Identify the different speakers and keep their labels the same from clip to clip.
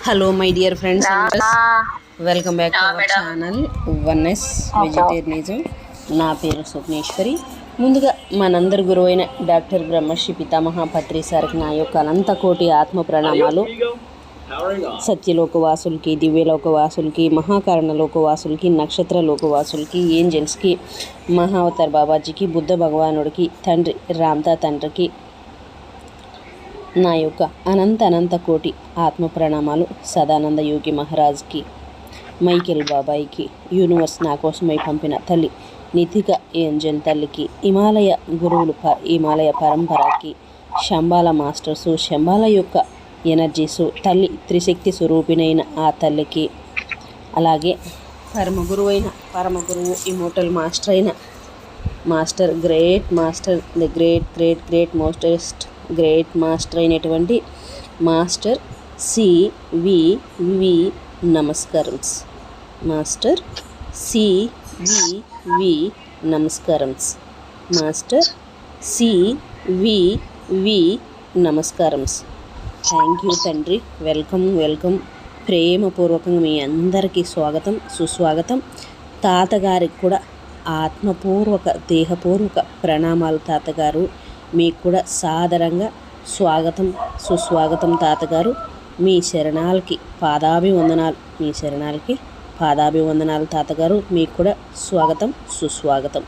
Speaker 1: Hello my dear friends and welcome back to our channel oneness vegetarianism. నా పేరు స్వప్నేశ్వరి. ముందుగా మనందరి గురువైన డాక్టర్ బ్రహ్మశ్రీ పితామహ పత్రి సార్కి నా యొక్క అనంత కోటి ఆత్మ ప్రణామాలు. సత్యలోకవాసులకి, దివ్యలోకవాసులకి, మహాకారణ లోకవాసులకి, నక్షత్ర లోకవాసులకి, ఏంజల్స్కి, మహావతార్ బాబాజీకి, బుద్ధ భగవానుడికి, తండ్రి రామ్తా తండ్రికి నా యొక్క అనంత కోటి ఆత్మ ప్రణామాలు. సదానంద యోగి మహారాజ్కి, మైకేల్ బాబాయికి, యూనివర్స్ నా కోసమై పంపిన తల్లి నితిక ఏంజన్ తల్లికి, హిమాలయ గురువులు హిమాలయ పరంపరకి, శంబాల మాస్టర్సు, శంబాల యొక్క ఎనర్జీసు, తల్లి త్రిశక్తి స్వరూపిణైన ఆ తల్లికి, అలాగే పరమ గురువు ఇమోటల్ మాస్టర్ అయిన master great master the great mostest great master అయినటువంటి మాస్టర్ సివివి నమస్కారమ్స్. మాస్టర్ సివివి నమస్కారమ్స్. మాస్టర్ సివివి నమస్కారమ్స్. థ్యాంక్ యూ తండ్రి. వెల్కమ్. ప్రేమపూర్వకంగా మీ అందరికీ స్వాగతం, సుస్వాగతం. తాతగారికి కూడా ఆత్మపూర్వక, దేహపూర్వక ప్రణామాలు తాతగారు. మీకు కూడా సాదరంగా స్వాగతం, సుస్వాగతం తాతగారు. మీ శరణాలకి పాదాభివందనాలు తాతగారు. మీకు కూడా స్వాగతం, సుస్వాగతం.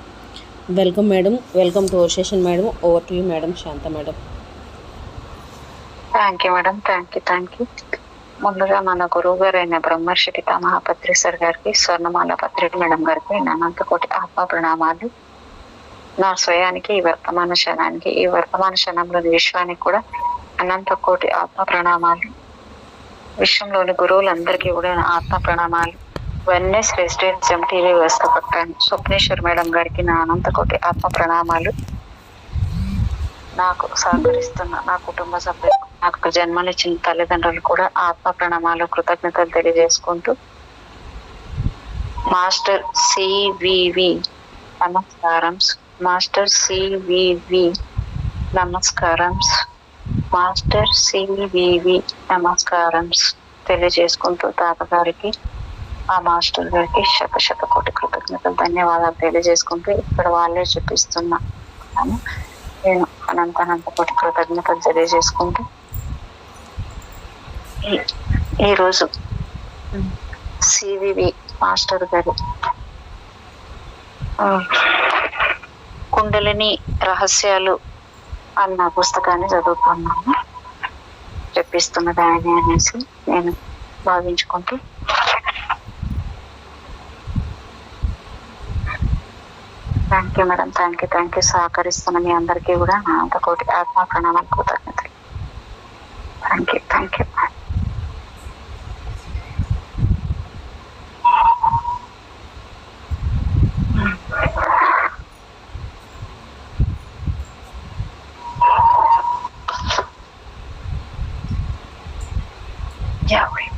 Speaker 1: Welcome madam. Welcome to our session madam. Over to you madam. Shanta madam.
Speaker 2: Thank you madam. Thank you. ముందుగా మన గురువు గారైన బ్రహ్మర్షి పితామహ పత్రి సార్ గారికి, స్వర్ణమాల పత్రి మేడం గారికి నా అనంత కోటి ఆత్మ ప్రణామాలు. నా స్వయానికి, ఈ వర్తమాన క్షణానికి, ఈ వర్తమాన క్షణంలోని విశ్వానికి కూడా అనంత కోటి ఆత్మ ప్రణామాలు. విశ్వంలోని గురువులందరికీ కూడా ఆత్మ ప్రణామాలు. వన్నెస్ వెజిటేరియనిజం టీవీ వ్యవస్థాపకురాలు స్వప్నేశ్వర్ మేడం గారికి నా అనంత కోటి ఆత్మ ప్రణామాలు. నాకు సహకరిస్తున్న నా కుటుంబ సభ్యులకు, నాకు జన్మనిచ్చిన తల్లిదండ్రులు కూడా ఆత్మ ప్రణామాలు, కృతజ్ఞతలు తెలియజేసుకుంటూ, మాస్టర్ సివివి నమస్కారం. మాస్టర్ సివివి నమస్కారం. మాస్టర్ సివివి నమస్కారం తెలియజేసుకుంటూ, తాతగారికి, ఆ మాస్టర్ గారికి శత కోటి కృతజ్ఞతలు, ధన్యవాదాలు తెలియజేసుకుంటూ, ఇక్కడ వాళ్ళే చూపిస్తున్నాను. నేను అనంత కోటి కృతజ్ఞతలు తెలియజేసుకుంటూ, ఈరోజు సివివి మాస్టర్ గారు కుండలిని రహస్యాలు అన్న పుస్తకాన్ని చదువుతున్నాను. చెప్పిస్తున్నది ఆయన అనేసి నేను భావించుకుంటూ, thank you madam. Thank you. సహకరిస్తున్న మీ అందరికీ కూడా నా అంత కోటి ఆత్మ ప్రణామాలు, కృతజ్ఞతలు. Thank you.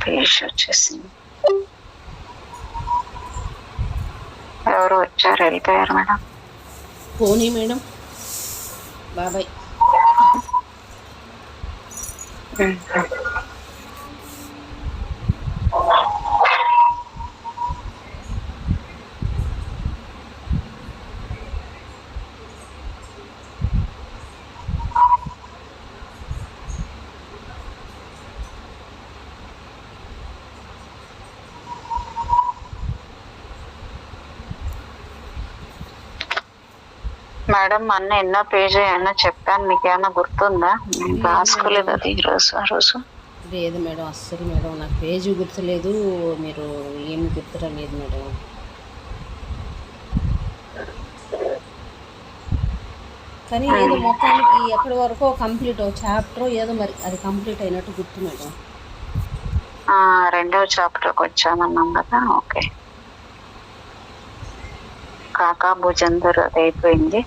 Speaker 2: పేజ్ వచ్చేసింది. ఎవరు వచ్చారు, వెళ్ళిపోయారు మేడం.
Speaker 1: పోనీ మేడం. బాబాయ్.
Speaker 2: మేడం అన్న ఎన్నో పేజ్ అన్న చెప్పాను, మీకు ఏమన్నా గుర్తుందా? రాసుకోలేదు అది ఆ రోజు
Speaker 1: లేదు మేడం, అస్సలు మేడం నాకు పేజీ గుర్తులేదు, మీరు ఏమి గుర్తురాలేదు మేడం. కానీ ఏదో మొత్తానికి ఎక్కడి వరకు కంప్లీట్ చాప్టర్ ఏదో మరి అది కంప్లీట్ అయినట్టు గుర్తు మేడం.
Speaker 2: రెండవ చాప్టర్కి వచ్చామన్నాం కదా. ఓకే. కాకా భుజందర్ అది అయిపోయింది.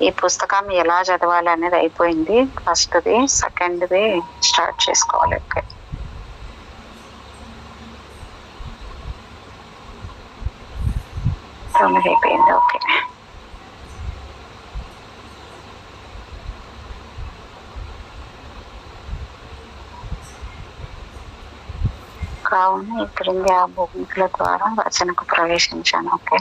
Speaker 2: ఈ పుస్తకం ఎలా చదవాలి అనేది అయిపోయింది. ఫస్ట్ది, సెకండ్ది స్టార్ట్ చేసుకోవాలి. ఓకే. 9 అయిపోయింది. ఓకే. కావున ఈ క్రింది ఆ భూమికల ద్వారా రచనకు ప్రవేశించాను. ఓకే,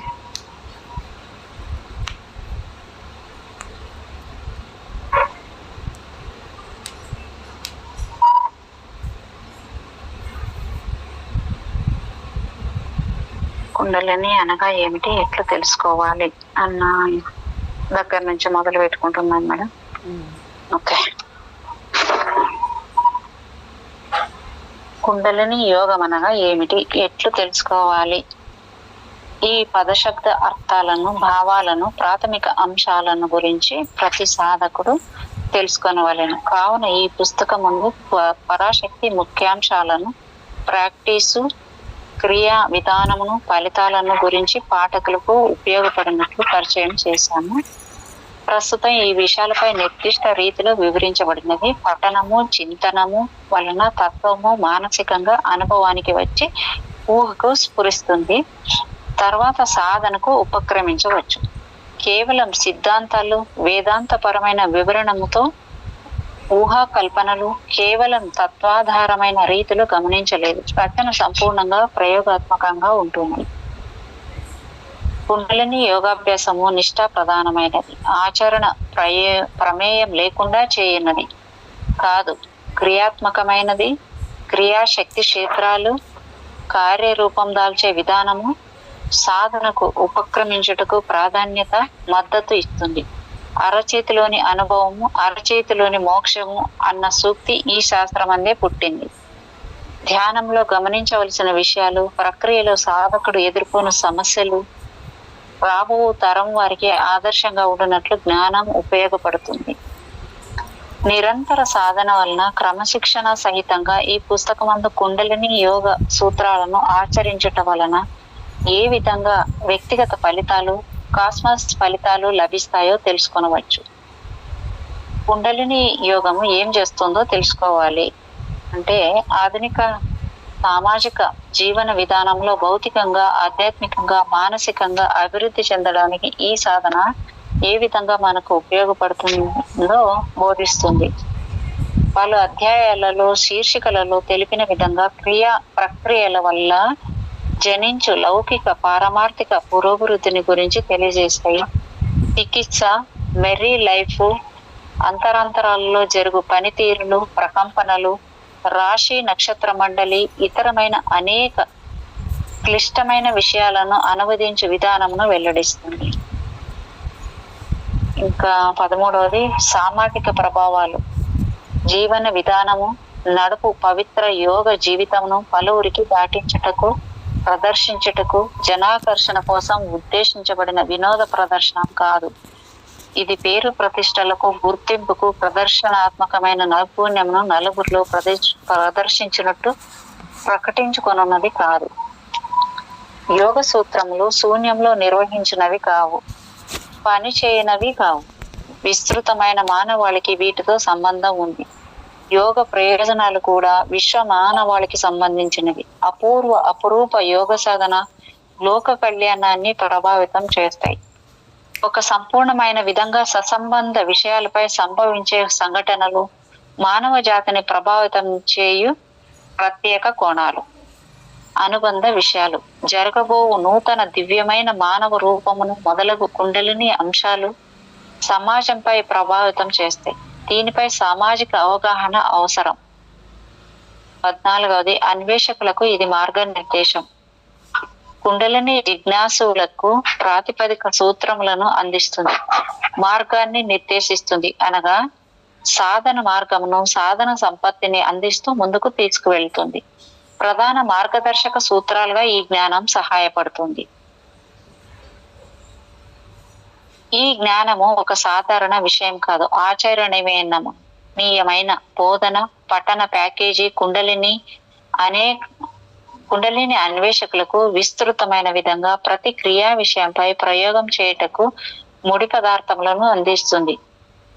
Speaker 2: కుండలిని అనగా ఏమిటి, ఎట్లా తెలుసుకోవాలి అన్న దగ్గర నుంచి మొదలు పెట్టుకుంటున్నాను మేడం. ఓకే, కుండలిని యోగం అనగా ఏమిటి, ఎట్లు తెలుసుకోవాలి? ఈ పదశబ్ద అర్థాలను, భావాలను, ప్రాథమిక అంశాలను గురించి ప్రతి సాధకుడు తెలుసుకొనవలెను. కావున ఈ పుస్తకం ముందు పరాశక్తి ముఖ్యాంశాలను, ప్రాక్టీసు, క్రియా విధానమును, ఫలితాలను గురించి పాఠకులకు ఉపయోగపడినట్లు పరిచయం చేశాము. ప్రస్తుతం ఈ విషయాలపై నిర్దిష్ట రీతిలో వివరించబడినది. పఠనము, చింతనము వలన తత్వము మానసికంగా అనుభవానికి వచ్చి ఊహకు స్ఫురిస్తుంది. తర్వాత సాధనకు ఉపక్రమించవచ్చు. కేవలం సిద్ధాంతాలు, వేదాంతపరమైన వివరణముతో ఊహా కల్పనలు కేవలం తత్వాధారమైన రీతిలో గమనించలేదు. రచన సంపూర్ణంగా ప్రయోగాత్మకంగా ఉంటుంది. కుండలిని యోగాభ్యాసము నిష్ఠా ప్రధానమైనది. ఆచరణ ప్రమేయం లేకుండా చేయనది కాదు. క్రియాత్మకమైనది. క్రియాశక్తి క్షేత్రాలు కార్యరూపం దాల్చే విధానము సాధనకు ఉపక్రమించుటకు ప్రాధాన్యత, మద్దతు ఇస్తుంది. అరచేతిలోని అనుభవము, అరచేతిలోని మోక్షము అన్న సూక్తి ఈ శాస్త్రం అందే పుట్టింది. ధ్యానంలో గమనించవలసిన విషయాలు, ప్రక్రియలో సాధకుడు ఎదుర్కొన్న సమస్యలు రాబో తరం వారికి ఆదర్శంగా ఉండినట్లు జ్ఞానం ఉపయోగపడుతుంది. నిరంతర సాధన వలన క్రమశిక్షణ సహితంగా ఈ పుస్తకమందు కుండలిని యోగ సూత్రాలను ఆచరించట వలన ఏ విధంగా వ్యక్తిగత ఫలితాలు, కాస్మస్ ఫలితాలు లభిస్తాయో తెలుసుకొనవచ్చు. కుండలిని యోగము ఏం చేస్తుందో తెలుసుకోవాలి అంటే, ఆధునిక సామాజిక జీవన విధానంలో భౌతికంగా, ఆధ్యాత్మికంగా, మానసికంగా అభివృద్ధి చెందడానికి ఈ సాధన ఏ విధంగా మనకు ఉపయోగపడుతుందో బోధిస్తుంది. పలు అధ్యాయాలలో, శీర్షికలలో తెలిపిన విధంగా ప్రక్రియల వల్ల జనించు లౌకిక, పారమార్థిక పురోభివృద్ధిని గురించి తెలియజేస్తాయి. చికిత్స, మెర్రీ లైఫ్, అంతరాంతరాలలో జరుగు పనితీరులు, ప్రకంపనలు, రాశి నక్షత్ర మండలి, ఇతరమైన అనేక క్లిష్టమైన విషయాలను అనువదించు విధానమును వెల్లడిస్తుంది. ఇంకా 13వది సామాజిక ప్రభావాలు. జీవన విధానము నడుపు పవిత్ర యోగ జీవితమును పలువురికి దాటించుటకు, ప్రదర్శించుటకు, జనాకర్షణ కోసం ఉద్దేశించబడిన వినోద ప్రదర్శనం కాదు. ఇది పేరు ప్రతిష్టలకు, గుర్తింపుకు, ప్రదర్శనాత్మకమైన నైపుణ్యమును నలుగురిలో ప్రదర్శించినట్టు ప్రకటించుకొనున్నది కాదు. యోగ సూత్రములు శూన్యంలో నిర్వహించినవి కావు, పని చేయనవి కావు. విస్తృతమైన మానవాళికి వీటితో సంబంధం ఉంది. యోగ ప్రయోజనాలు కూడా విశ్వ మానవాళికి సంబంధించినవి. అపురూప యోగ సాధన లోక కళ్యాణాన్ని ప్రభావితం చేస్తాయి. ఒక సంపూర్ణమైన విధంగా ససంబంధ విషయాలపై సంభవించే సంఘటనలు మానవ జాతిని ప్రభావితం చేయు ప్రత్యేక కోణాలు, అనుబంధ విషయాలు, జరగబోవు నూతన దివ్యమైన మానవ రూపమును మొదలగు కుండలిని అంశాలు సమాజంపై ప్రభావితం చేస్తాయి. దీనిపై సామాజిక అవగాహన అవసరం. 14వది అన్వేషకులకు ఇది మార్గనిర్దేశం. కుండలిని జిజ్ఞాసులకు ప్రాతిపదిక సూత్రములను అందిస్తుంది, మార్గాన్ని నిర్దేశిస్తుంది. అనగా సాధన మార్గమును, సాధన సంపత్తిని అందిస్తూ ముందుకు తీసుకువెళ్తుంది. ప్రధాన మార్గదర్శక సూత్రాలుగా ఈ జ్ఞానం సహాయపడుతుంది. ఈ జ్ఞానము ఒక సాధారణ విషయం కాదు, ఆచరణీయమైన బోధన, పఠన ప్యాకేజీ కుండలిని అన్వేషకులకు విస్తృతమైన విధంగా ప్రతి క్రియా విషయంపై ప్రయోగం చేయుటకు ముడి పదార్థములను అందిస్తుంది.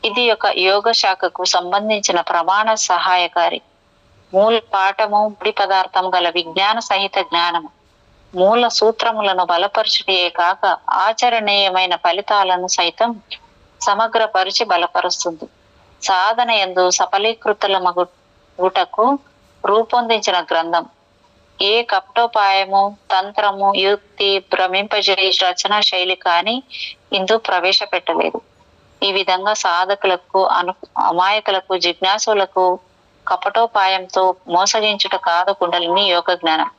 Speaker 2: ఇది ఒక యోగ శాఖకు సంబంధించిన ప్రమాణ సహాయకారి. మూల పాఠము, ముడి పదార్థం గల విజ్ఞాన సహిత జ్ఞానము మూల సూత్రములను బలపరచుటే కాక ఆచరణీయమైన ఫలితాలను సైతం సమగ్రపరిచి బలపరుస్తుంది. సాధన యందు సఫలీకృతుల మగుటకు రూపొందించిన గ్రంథం. ఏ కపటోపాయము, తంత్రము, యుక్తి, భ్రమింపజేయ రచనా శైలి కానీ ఇందు ప్రవేశపెట్టలేదు. ఈ విధంగా సాధకులకు, అమాయకులకు, జిజ్ఞాసులకు కపటోపాయంతో మోసగించుట కాదు కుండలిని యోగ జ్ఞానం.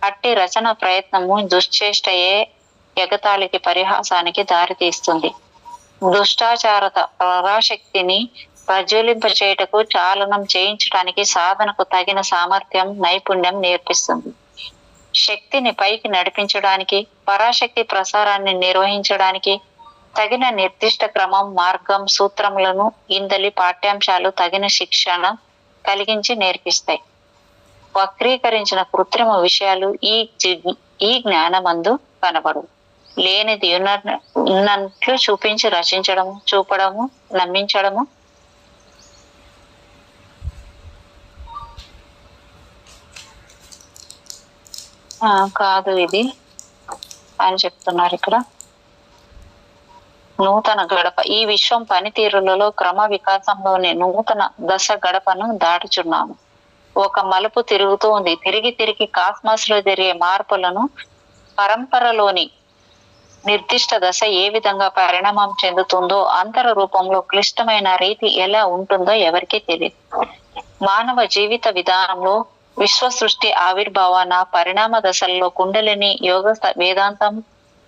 Speaker 2: అట్టి రచన ప్రయత్నము దుశ్చేష్టయే ఎగతాళికి, పరిహాసానికి దారితీస్తుంది. దుష్టాచారత పరాశక్తిని ప్రజ్వలింపచేయుటకు, చాలనం చేయించటానికి సాధనకు తగిన సామర్థ్యం, నైపుణ్యం నేర్పిస్తుంది. శక్తిని పైకి నడిపించడానికి, పరాశక్తి ప్రసారాన్ని నిర్వహించడానికి తగిన నిర్దిష్ట క్రమం, మార్గం, సూత్రములను ఇందలి పాఠ్యాంశాలు తగిన శిక్షణ కలిగించి నేర్పిస్తాయి. వక్రీకరించిన కృత్రిమ విషయాలు ఈ జ్ఞానమందు కనబడు. లేనిది ఉన్నట్లు చూపించి రచించడము, చూపడము, నమ్మించడము కాదు ఇది అని చెప్తున్నారు ఇక్కడ. నూతన గడప. ఈ విశ్వం పనితీరులలో క్రమ వికాసంలోని నూతన దశ గడపను దాటుచున్నాము. ఒక మలుపు తిరుగుతూ ఉంది. తిరిగి తిరిగి కాస్మాస్ లో జరిగే మార్పులను, పరంపరలోని నిర్దిష్ట దశ ఏ విధంగా పరిణామం చెందుతుందో, అంతర రూపంలో క్లిష్టమైన రీతి ఎలా ఉంటుందో ఎవరికీ తెలియదు. మానవ జీవిత విధానంలో విశ్వ సృష్టి ఆవిర్భావాన పరిణామ దశల్లో కుండలిని యోగ, వేదాంతం,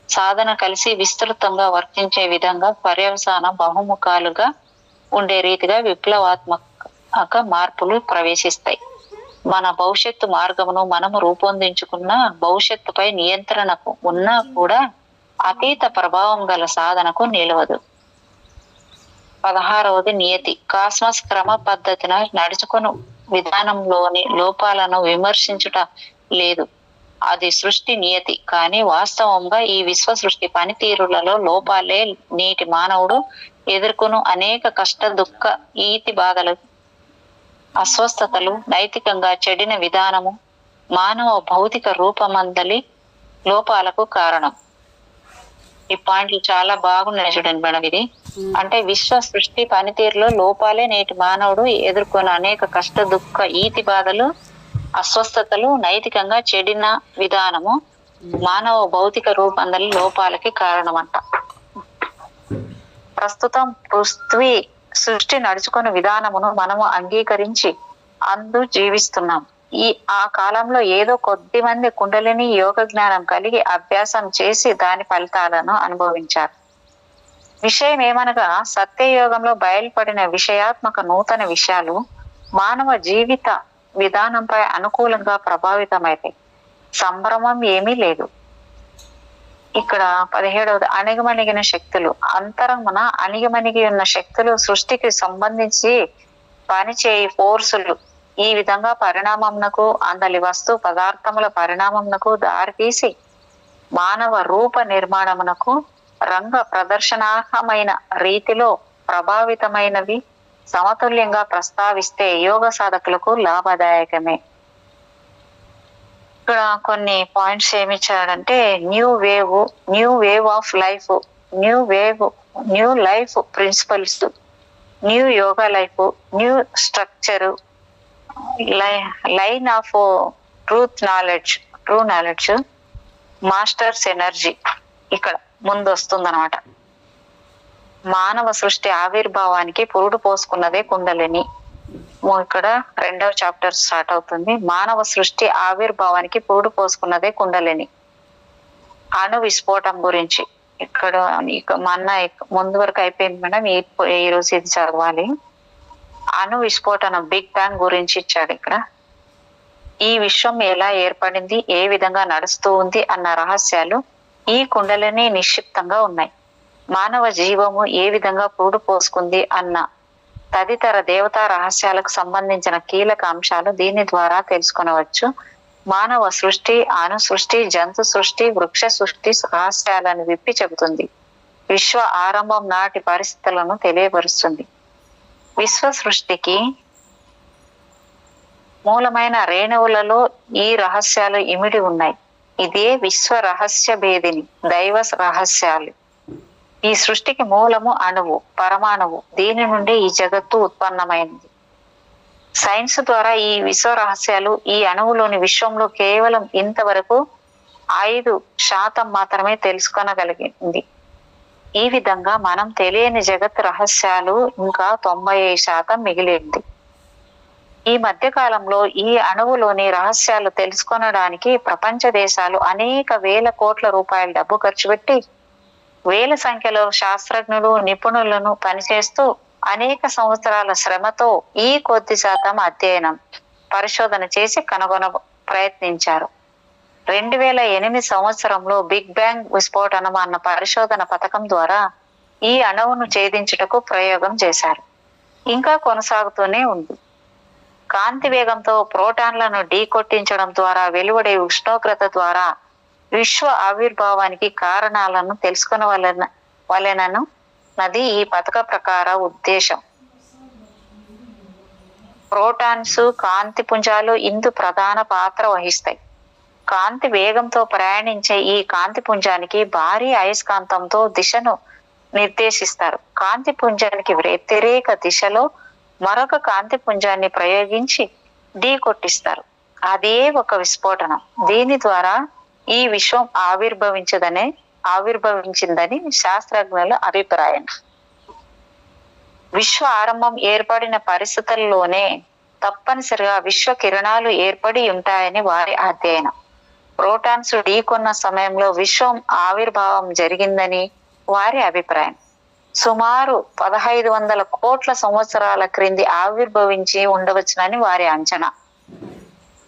Speaker 2: సాధన కలిసి విస్తృతంగా వర్తించే విధంగా పర్యవసాన బహుముఖాలుగా ఉండే రీతిగా విప్లవాత్మక మార్పులు ప్రవేశిస్తాయి. మన భవిష్యత్తు మార్గమును మనము రూపొందించుకున్న భవిష్యత్తుపై నియంత్రణకు ఉన్నా కూడా అతీత ప్రభావం గల సాధనకు నిలవదు. 16వది నియతి. కాస్మస్ క్రమ పద్ధతిన నడుచుకుని విధానంలోని లోపాలను విమర్శించుట లేదు. అది సృష్టి నియతి. కానీ వాస్తవంగా ఈ విశ్వ సృష్టి పనితీరులలో లోపాలే నేటి మానవుడు ఎదుర్కొను అనేక కష్ట, దుఃఖ, ఈతి బాధలు, అస్వస్థతలు, నైతికంగా చెడిన విధానము, మానవ భౌతిక రూపమందలి లోపాలకు కారణం. ఈ పాయింట్లు చాలా బాగున్నాయి చూడండి మేడం. ఇది అంటే విశ్వ సృష్టి పనితీరులో లోపాలే నేటి మానవుడు ఎదుర్కొన్న అనేక కష్ట, దుఃఖ, ఈతి బాధలు, అస్వస్థతలు, నైతికంగా చెడిన విధానము, మానవ భౌతిక రూపందలి లోపాలకి కారణమంట. ప్రస్తుతం పృథ్వీ సృష్టి నడుచుకున్న విధానమును మనము అంగీకరించి అందు జీవిస్తున్నాం. ఆ కాలంలో ఏదో కొద్ది మంది కుండలిని యోగ జ్ఞానం కలిగి అభ్యాసం చేసి దాని ఫలితాలను అనుభవించారు. విషయం ఏమనగా సత్యయోగంలో బయలుపడిన విషయాత్మక నూతన విషయాలు మానవ జీవిత విధానంపై అనుకూలంగా ప్రభావితమైతాయి. సంభ్రమం ఏమీ లేదు. ఇక్కడ 17వది అణిగిమణిగిన శక్తులు. అంతరమున అణిగిమణిగి ఉన్న శక్తులు సృష్టికి సంబంధించి పనిచేయి ఫోర్సులు ఈ విధంగా పరిణామంనకు, అందలి వస్తు పదార్థముల పరిణామంనకు దారితీసి మానవ రూప నిర్మాణమునకు రంగ ప్రదర్శనార్హమైన రీతిలో ప్రభావితమైనవి సమతుల్యంగా ప్రస్తావిస్తే యోగ సాధకులకు లాభదాయకమే. ఇక్కడ కొన్ని పాయింట్స్ ఏమిచ్చాడంటే new wave of life, new life principles, new yoga life, new structure, line of true knowledge, masters energy ఇక్కడ ముందు వస్తుంది అనమాట. మానవ సృష్టి ఆవిర్భావానికి పురుడు పోసుకున్నదే కుండలిని. ఇక్కడ 2వ చాప్టర్ స్టార్ట్ అవుతుంది. మానవ సృష్టి ఆవిర్భావానికి పురుడు పోసుకున్నదే కుండలిని. అణు విస్ఫోటం గురించి ఇక్కడ ముందు వరకు అయిపోయింది మేడం. ఈ రోజు ఇది చదవాలి. అణు విస్ఫోటనం, బిగ్ బ్యాంగ్ గురించి ఇచ్చాడు ఇక్కడ. ఈ విశ్వం ఎలా ఏర్పడింది, ఏ విధంగా నడుస్తూ ఉంది అన్న రహస్యాలు ఈ కుండలిని నిక్షిప్తంగా ఉన్నాయి. మానవ జీవము ఏ విధంగా పురుడు పోసుకుంది అన్న తదితర దేవతా రహస్యాలకు సంబంధించిన కీలక అంశాలు దీని ద్వారా తెలుసుకొనవచ్చు. మానవ సృష్టి, అణు సృష్టి, జంతు సృష్టి, వృక్ష సృష్టి రహస్యాలను విప్పి చెబుతుంది. విశ్వ ఆరంభం నాటి పరిస్థితులను తెలియపరుస్తుంది. విశ్వ సృష్టికి మూలమైన రేణువులలో ఈ రహస్యాలు ఇమిడి ఉన్నాయి. ఇదే విశ్వ రహస్య భేదిని, దైవ రహస్యాలు. ఈ సృష్టికి మూలము అణువు, పరమాణువు. దీని నుండి ఈ జగత్తు ఉత్పన్నమైంది. సైన్స్ ద్వారా ఈ విశ్వ రహస్యాలు ఈ అణువులోని విశ్వంలో కేవలం ఇంతవరకు 5% మాత్రమే తెలుసుకొనగలిగింది. ఈ విధంగా మనం తెలియని జగత్ రహస్యాలు ఇంకా 95% మిగిలింది. ఈ మధ్య కాలంలో ఈ అణువులోని రహస్యాలు తెలుసుకొనడానికి ప్రపంచ దేశాలు అనేక వేల కోట్ల రూపాయల డబ్బు ఖర్చు పెట్టి వేల సంఖ్యలో శాస్త్రజ్ఞులు నిపుణులను పనిచేస్తూ అనేక సంవత్సరాల శ్రమతో ఈ కొద్ది శాతం అధ్యయనం పరిశోధన చేసి కనుగొన ప్రయత్నించారు. 2008 సంవత్సరంలో బిగ్ బ్యాంగ్ విస్ఫోటనం అన్న పరిశోధన పథకం ద్వారా ఈ అణువును ఛేదించుటకు ప్రయోగం చేశారు. ఇంకా కొనసాగుతూనే ఉంది. కాంతి వేగంతో ప్రోటాన్లను ఢీకొట్టించడం ద్వారా వెలువడే ఉష్ణోగ్రత ద్వారా విశ్వ ఆవిర్భావానికి కారణాలను తెలుసుకొనవలెనను నది ఈ పథక ప్రకార ఉద్దేశం. ప్రోటాన్స్ కాంతి పుంజాలు ఇందు ప్రధాన పాత్ర వహిస్తాయి. కాంతి వేగంతో ప్రయాణించే ఈ కాంతి పుంజానికి భారీ అయస్కాంతంతో దిశను నిర్దేశిస్తారు. కాంతి పుంజానికి వ్యతిరేక దిశలో మరొక కాంతి పుంజాన్ని ప్రయోగించి ఢీ కొట్టిస్తారు. అదే ఒక విస్ఫోటనం. దీని ద్వారా ఈ విశ్వం ఆవిర్భవించిందని శాస్త్రజ్ఞుల అభిప్రాయం. విశ్వ ఆరంభం ఏర్పడిన పరిస్థితుల్లోనే తప్పనిసరిగా విశ్వ కిరణాలు ఏర్పడి ఉంటాయని వారి అధ్యయనం. ప్రోటాన్స్ ఢీకొన్న సమయంలో విశ్వం ఆవిర్భావం జరిగిందని వారి అభిప్రాయం. సుమారు 1500 కోట్ల సంవత్సరాల క్రింది ఆవిర్భవించి ఉండవచ్చునని వారి అంచనా.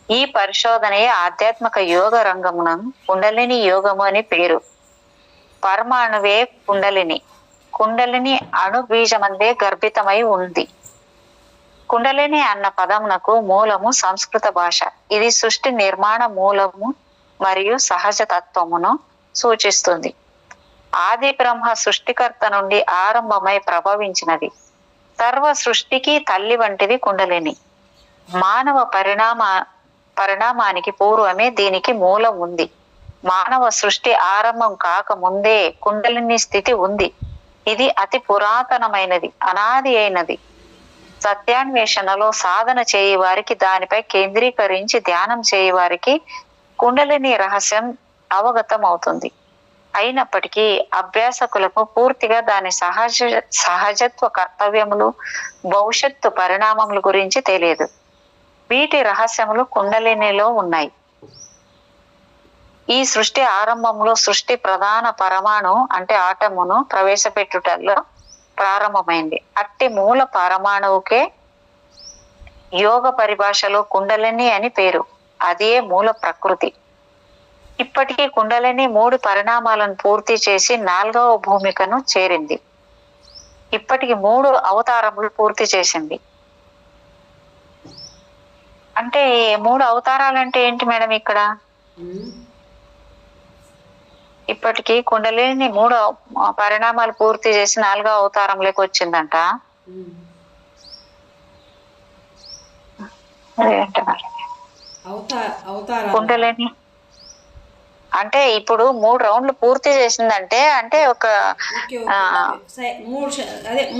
Speaker 2: ఈ పరిశోధనే ఆధ్యాత్మిక యోగ రంగమున కుండలిని యోగము అని పేరు. పరమాణువే కుండలిని. కుండలిని అణు బీజమందే గర్భితమై ఉంది. కుండలిని అన్న పదమునకు మూలము సంస్కృత భాష. ఇది సృష్టి నిర్మాణ మూలము మరియు సహజ తత్వమును సూచిస్తుంది. ఆది బ్రహ్మ సృష్టికర్త నుండి ఆరంభమై ప్రభవించినది. సర్వ సృష్టికి తల్లి వంటిది కుండలిని. మానవ పరిణామానికి పూర్వమే దీనికి మూలం ఉంది. మానవ సృష్టి ఆరంభం కాక ముందే కుండలిని స్థితి ఉంది. ఇది అతి పురాతనమైనది, అనాది అయినది. సత్యాన్వేషణలో సాధన చేయి వారికి, దానిపై కేంద్రీకరించి ధ్యానం చేయి వారికి కుండలిని రహస్యం అవగతం అవుతుంది. అయినప్పటికీ అభ్యాసకులకు పూర్తిగా దాని సహజత్వ కర్తవ్యములు, భవిష్యత్తు పరిణామముల గురించి తెలియదు. వీటి రహస్యములు కుండలినిలో ఉన్నాయి. ఈ సృష్టి ఆరంభంలో సృష్టి ప్రధాన పరమాణు అంటే ఆటమును ప్రవేశపెట్టుటల్లో ప్రారంభమైంది. అట్టి మూల పరమాణువుకే యోగ పరిభాషలో కుండలిని అని పేరు. అదే మూల ప్రకృతి. ఇప్పటికీ కుండలిని 3 పరిణామాలను పూర్తి చేసి 4వ భూమికను చేరింది. ఇప్పటికి 3 అవతారములు పూర్తి చేసింది. అంటే 3 అవతారాలు అంటే ఏంటి మేడం ఇక్కడ? ఇప్పటికి కుండలిని 3 పరిణామాలు పూర్తి చేసి 4వ అవతారంలోకి వచ్చిందంట. కుండలిని అంటే ఇప్పుడు 3 రౌండ్లు పూర్తి చేసిందంటే అంటే ఒక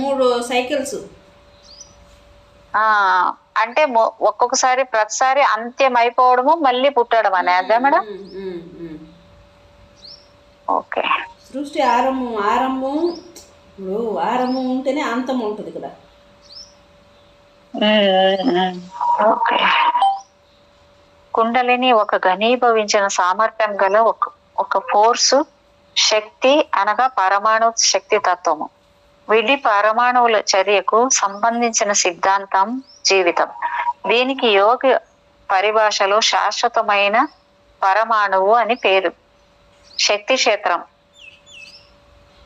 Speaker 1: 3 సైకిల్స్
Speaker 2: అంటే ఒక్కొక్కసారి ప్రతిసారి అంత్యం అయిపోవడము మళ్ళీ పుట్టడం అనే అదే మేడం. ఓకే.
Speaker 1: సృష్టి ఆరంభం ఇప్పుడు ఆరంభం ఉంటేనే అంతం ఉంటుంది కదా.
Speaker 2: ఓకే. కుండలిని ఒక ఘనీభవించిన సామర్థ్యం గల ఒక ఫోర్సు, శక్తి అనగా పరమాణు శక్తి తత్వము. విడి పరమాణువుల చర్యకు సంబంధించిన సిద్ధాంతం జీవితం. దీనికి యోగ పరిభాషలో శాశ్వతమైన పరమాణువు అని పేరు. శక్తి క్షేత్రం.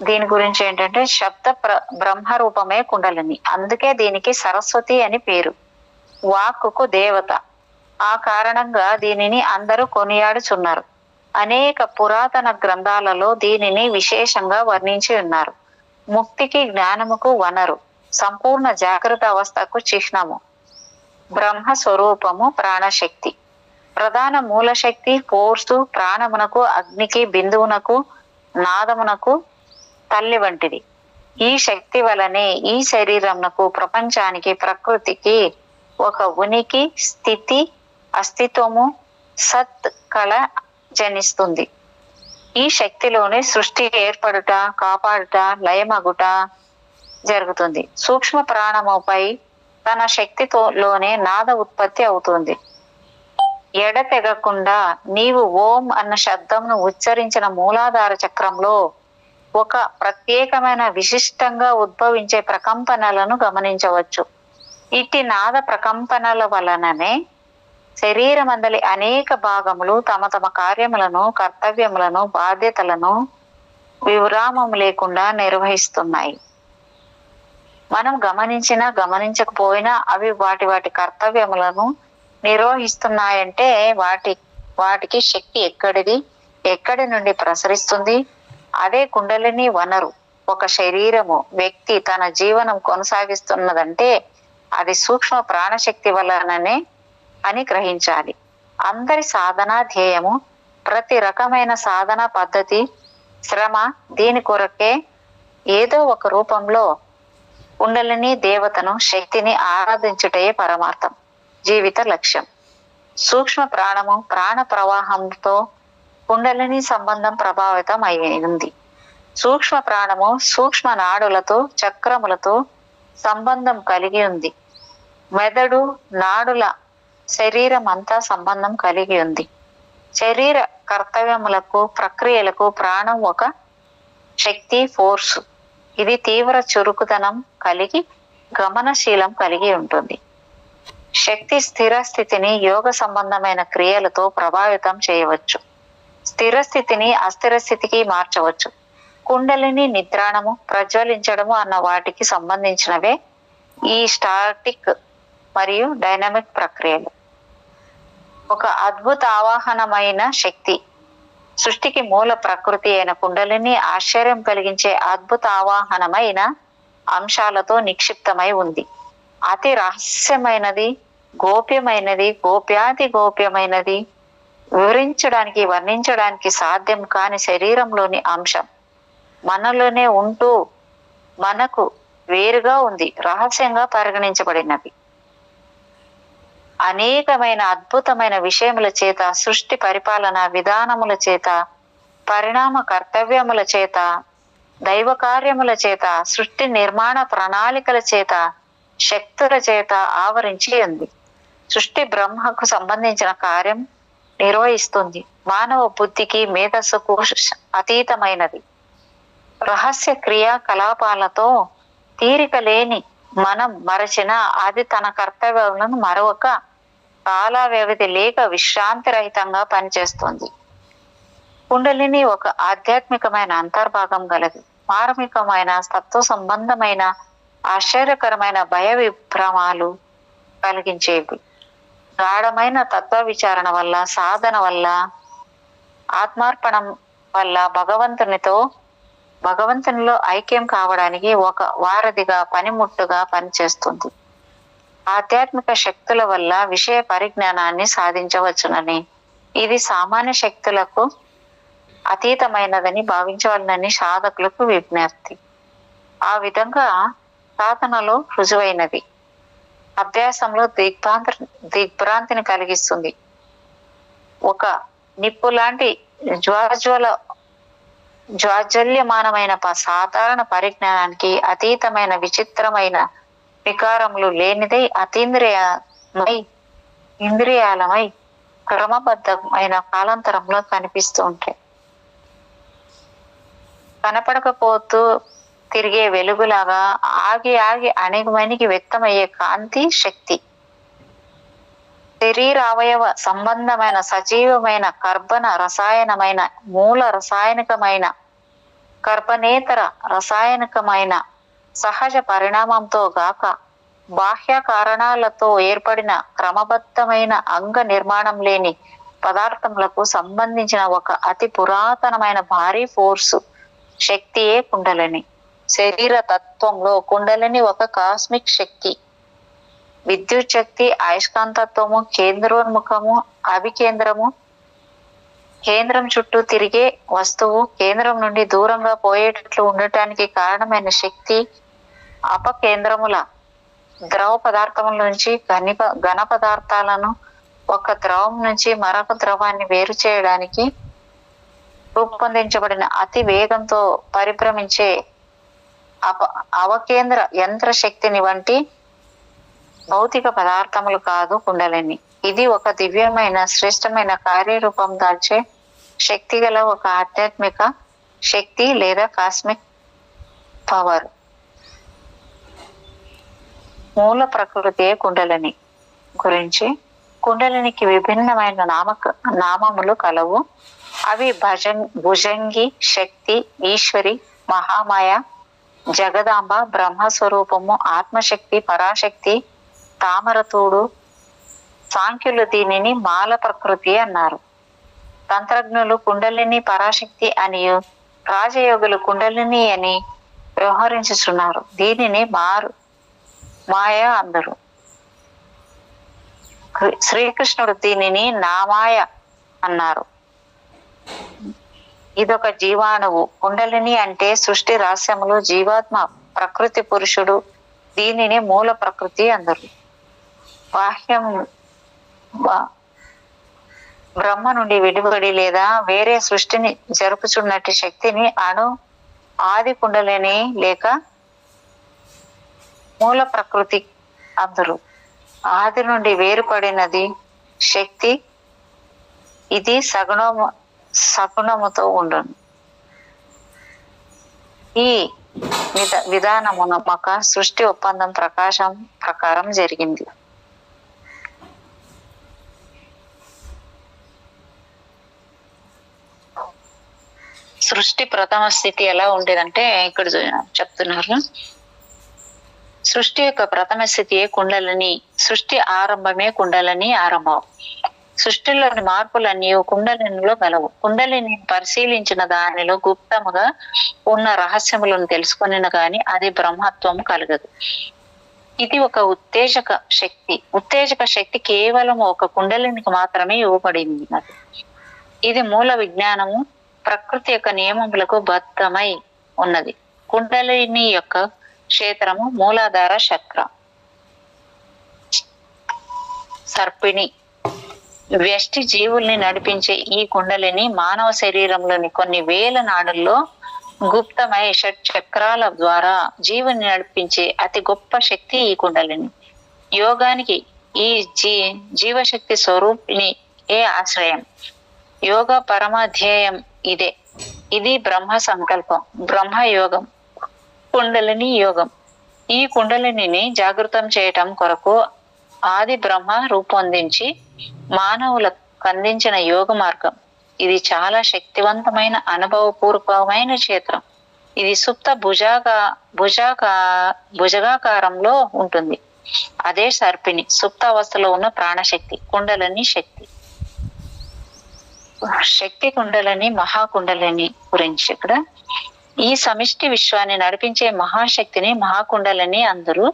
Speaker 2: దీని గురించి ఏంటంటే శబ్ద బ్రహ్మ రూపమే కుండలిని. అందుకే దీనికి సరస్వతి అని పేరు. వాక్కుకు దేవత. ఆ కారణంగా దీనిని అందరూ కొనియాడుచున్నారు. అనేక పురాతన గ్రంథాలలో దీనిని విశేషంగా వర్ణించి ఉన్నారు. ముక్తికి జ్ఞానముకు వనరు, సంపూర్ణ జాగ్రత్త అవస్థకు చిహ్నము. బ్రహ్మ స్వరూపము ప్రాణశక్తి. ప్రధాన మూలశక్తి ఫోర్సు ప్రాణమునకు, అగ్నికి, బిందువునకు, నాదమునకు తల్లి వంటిది. ఈ శక్తి వలనే ఈ శరీరమునకు, ప్రపంచానికి, ప్రకృతికి ఒక ఉనికి, స్థితి, అస్తిత్వము, సత్ కళ జనిస్తుంది. ఈ శక్తిలోనే సృష్టి ఏర్పడుట, కాపాడుట, లయమగుట జరుగుతుంది. సూక్ష్మ ప్రాణముపై తన శక్తితోలోనే నాద ఉత్పత్తి అవుతుంది. ఎడతెగకుండా నీవు ఓం అన్న శబ్దంను ఉచ్చరించిన మూలాధార చక్రంలో ఒక ప్రత్యేకమైన విశిష్టంగా ఉద్భవించే ప్రకంపనలను గమనించవచ్చు. ఇట్టి నాద ప్రకంపనల వలననే శరీరమందలి అనేక భాగములు తమ తమ కార్యములను, కర్తవ్యములను, బాధ్యతలను విరామం లేకుండా నిర్వహిస్తున్నాయి. మనం గమనించినా గమనించకపోయినా అవి వాటి వాటి కర్తవ్యములను నిర్వహిస్తున్నాయంటే వాటికి శక్తి ఎక్కడి నుండి ప్రసరిస్తుంది? అదే కుండలిని వనరు. ఒక శరీరము, వ్యక్తి తన జీవనం కొనసాగిస్తున్నదంటే అది సూక్ష్మ ప్రాణశక్తి వలననే అని గ్రహించాలి. అందరి సాధనా ధ్యేయము, ప్రతి రకమైన సాధన పద్ధతి, శ్రమ దీని కొరకే ఏదో ఒక రూపంలో కుండలిని దేవతను, శక్తిని ఆరాధించుటయే పరమార్థం, జీవిత లక్ష్యం. సూక్ష్మ ప్రాణము, ప్రాణ ప్రవాహంతో కుండలిని సంబంధం ప్రభావితం అయింది. సూక్ష్మ ప్రాణము సూక్ష్మ నాడులతో, చక్రములతో సంబంధం కలిగి ఉంది. మెదడు, నాడుల, శరీరం అంతా సంబంధం కలిగి ఉంది. శరీర కర్తవ్యములకు, ప్రక్రియలకు ప్రాణం ఒక శక్తి, ఫోర్సు. ఇది తీవ్ర చురుకుదనం కలిగి, గమనశీలం కలిగి ఉంటుంది. శక్తి స్థిర స్థితిని యోగ సంబంధమైన క్రియలతో ప్రభావితం చేయవచ్చు. స్థిర స్థితిని అస్థిర స్థితికి మార్చవచ్చు. కుండలిని నిద్రాణము, ప్రజ్వలించడము అన్న వాటికి సంబంధించినవే ఈ స్టాటిక్ మరియు డైనమిక్ ప్రక్రియలు. ఒక అద్భుత ఆవాహనమైన శక్తి, సృష్టికి మూల ప్రకృతి అయిన కుండలిని ఆశ్చర్యం కలిగించే అద్భుత ఆవాహనమైన అంశాలతో నిక్షిప్తమై ఉంది. అతి రహస్యమైనది, గోప్యమైనది, గోప్యాతి గోప్యమైనది, వివరించడానికి, వర్ణించడానికి సాధ్యం కాని శరీరంలోని అంశం మనలోనే ఉంటూ మనకు వేరుగా ఉంది, రహస్యంగా పరిగణించబడినది. అనేకమైన అద్భుతమైన విషయముల చేత, సృష్టి పరిపాలన విధానముల చేత, పరిణామ కర్తవ్యముల చేత, దైవ కార్యముల చేత, సృష్టి నిర్మాణ ప్రణాళికల చేత, శక్తుల చేత ఆవరించి ఉంది. సృష్టి బ్రహ్మకు సంబంధించిన కార్యం నిర్వహిస్తుంది. మానవ బుద్ధికి, మేధస్సుకు అతీతమైనది. రహస్య క్రియాకలాపాలతో తీరిక లేని మనం మరచిన అది తన కర్తవ్యాలను మరొక కాల వ్యవధి లేక విశ్రాంతి రహితంగా పనిచేస్తుంది. కుండలిని ఒక ఆధ్యాత్మికమైన అంతర్భాగం గలది. మార్మికమైన, తత్వ సంబంధమైన, ఆశ్చర్యకరమైన భయ విభ్రమాలు కలిగించేవి. గాఢమైన తత్వ విచారణ వల్ల, సాధన వల్ల, ఆత్మార్పణం వల్ల భగవంతునిలో ఐక్యం కావడానికి ఒక వారధిగా, పనిముట్టుగా పనిచేస్తుంది. ఆధ్యాత్మిక శక్తుల వల్ల విషయ పరిజ్ఞానాన్ని సాధించవచ్చునని, ఇది సామాన్య శక్తులకు అతీతమైనదని భావించవాలని సాధకులకు విజ్ఞప్తి. ఆ విధంగా సాధనలో రుజువైనది. అభ్యాసంలో దిగ్భ్రాంతిని కలిగిస్తుంది. ఒక నిప్పు లాంటి జ్వాజ్వల్యమానమైన సాధారణ పరిజ్ఞానానికి అతీతమైన, విచిత్రమైన వికారములు లేనిదై ఇంద్రియాలమై క్రమబద్ధమైన కాలాంతరంలో కనిపిస్తూ ఉంటాయి. కనపడకపోతూ తిరిగే వెలుగులాగా ఆగి అణిగిమణిగి వ్యక్తమయ్యే కాంతి శక్తి. శరీరావయవ సంబంధమైన, సజీవమైన, కర్బన రసాయనమైన, మూల రసాయనికమైన, కర్బనేతర రసాయనికమైన, సహజ పరిణామంతో గాక బాహ్య కారణాలతో ఏర్పడిన క్రమబద్ధమైన అంగ నిర్మాణం లేని పదార్థములకు సంబంధించిన ఒక అతి పురాతనమైన భారీ ఫోర్సు శక్తియే కుండలిని. శరీర తత్వంలో కుండలిని ఒక కాస్మిక్ శక్తి. విద్యుత్ శక్తి, అయస్కాంతత్వము, కేంద్రోన్ముఖము, అభికేంద్రము, కేంద్రం చుట్టూ తిరిగే వస్తువు కేంద్రం నుండి దూరంగా పోయేటట్లు ఉండటానికి కారణమైన శక్తి, అపకేంద్రముల ద్రవ పదార్థముల నుంచి ఘన పదార్థాలను ఒక ద్రవం నుంచి మరొక ద్రవాన్ని వేరు చేయడానికి రూపొందించబడిన అతి వేగంతో పరిభ్రమించే అవకేంద్ర యంత్ర శక్తిని వంటి భౌతిక పదార్థములు కాదు కుండలిని. ఇది ఒక దివ్యమైన శ్రేష్టమైన కార్యరూపం దాల్చే శక్తి గల ఒక ఆధ్యాత్మిక శక్తి లేదా కాస్మిక్ పవర్. మూల ప్రకృతి కుండలిని గురించి. కుండలినికి విభిన్నమైన నామములు కలవు. అవి భుజంగి, శక్తి, ఈశ్వరి, మహామాయ, జగదాంబ, బ్రహ్మస్వరూపము, ఆత్మశక్తి, పరాశక్తి, తామరతూడు. సాంఖ్యులు దీనిని మాల ప్రకృతి అన్నారు. తంత్రజ్ఞులు కుండలిని పరాశక్తి అనియు, రాజయోగులు కుండలిని అని వ్యవహరించుచున్నారు. దీనిని మాయ అందరు. శ్రీకృష్ణుడు దీనిని నామాయ అన్నారు. ఇదొక జీవాణువు. కుండలిని అంటే సృష్టి రహస్యములు, జీవాత్మ, ప్రకృతి పురుషుడు. దీనిని మూల ప్రకృతి అందరు. బాహ్యం బ్రహ్మ నుండి విడిపడి లేదా వేరే సృష్టిని జరుపుచున్నట్టు శక్తిని ఆది కుండలిని లేక మూల ప్రకృతి అందరు. ఆది నుండి వేరుపడినది శక్తి. ఇది సగుణముతో ఉండును. ఈ విధానమున ఒక సృష్టి ఒప్పందం ప్రకారం జరిగింది. సృష్టి ప్రథమ స్థితి ఎలా ఉండేదంటే ఇక్కడ చెప్తున్నారు. సృష్టి యొక్క ప్రథమ స్థితియే కుండలిని. సృష్టి ఆరంభమే కుండలిని ఆరంభం. సృష్టిలోని మార్పులన్నీ కుండలినిలో గలవు. కుండలిని పరిశీలించిన దానిలో గుప్తముగా ఉన్న రహస్యములను తెలుసుకొనిన గాని అది బ్రహ్మత్వము కలగదు. ఇది ఒక ఉత్తేజక శక్తి. ఉత్తేజక శక్తి కేవలం ఒక కుండలినికి మాత్రమే ఇవ్వబడింది. ఇది మూల విజ్ఞానము, ప్రకృతి యొక్క నియమములకు బద్ధమై ఉన్నది. కుండలిని యొక్క క్షేత్రము మూలాధార చక్ర. సర్పిణి వ్యష్టి జీవుల్ని నడిపించే ఈ కుండలిని మానవ శరీరంలోని కొన్ని వేల నాడుల్లో గుప్తమై షట్ చక్రాల ద్వారా జీవుని నడిపించే అతి గొప్ప శక్తి ఈ కుండలిని. యోగానికి ఈ జీవశక్తి స్వరూపిణి ఏ ఆశ్రయం. యోగ పరమాధ్యేయం ఇదే. ఇది బ్రహ్మ సంకల్పం, బ్రహ్మ యోగం, కుండలిని యోగం. ఈ కుండలిని జాగృతం చేయటం కొరకు ఆది బ్రహ్మ రూపొందించి మానవులకు అందించిన యోగ మార్గం. ఇది చాలా శక్తివంతమైన అనుభవపూర్వకమైన క్షేత్రం. ఇది సుప్త భుజగాకారంలో ఉంటుంది. అదే సర్పిణి. సుప్త అవస్థలో ఉన్న ప్రాణశక్తి కుండలిని శక్తి. శక్తి కుండలిని మహాకుండలిని గురించి ఇక్కడ ఈ సమిష్టి విశ్వాన్ని నడిపించే మహాశక్తిని మహాకుండలిని అందరూ.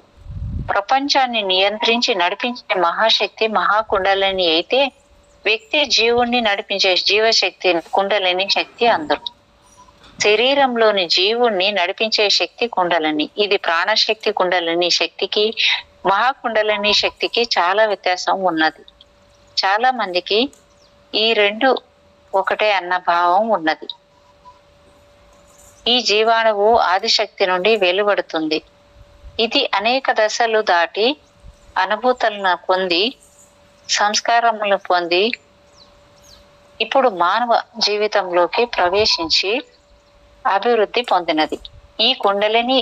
Speaker 2: ప్రపంచాన్ని నియంత్రించి నడిపించే మహాశక్తి మహాకుండలిని అయితే వ్యక్తి జీవుణ్ణి నడిపించే జీవశక్తి కుండలిని శక్తి అందరూ. శరీరంలోని జీవుణ్ణి నడిపించే శక్తి కుండలిని. ఇది ప్రాణశక్తి కుండలిని శక్తికి మహాకుండలిని శక్తికి చాలా వ్యత్యాసం ఉన్నది. చాలా మందికి ఈ రెండు ఒకటే అన్న భావం ఉన్నది. ఈ జీవాణువు ఆదిశక్తి నుండి వెలువడుతుంది. ఇది అనేక దశలు దాటి అనుభూతులను పొంది సంస్కారములను పొంది ఇప్పుడు మానవ జీవితంలోకి ప్రవేశించి అభివృద్ధి పొందినది. ఈ కుండలిని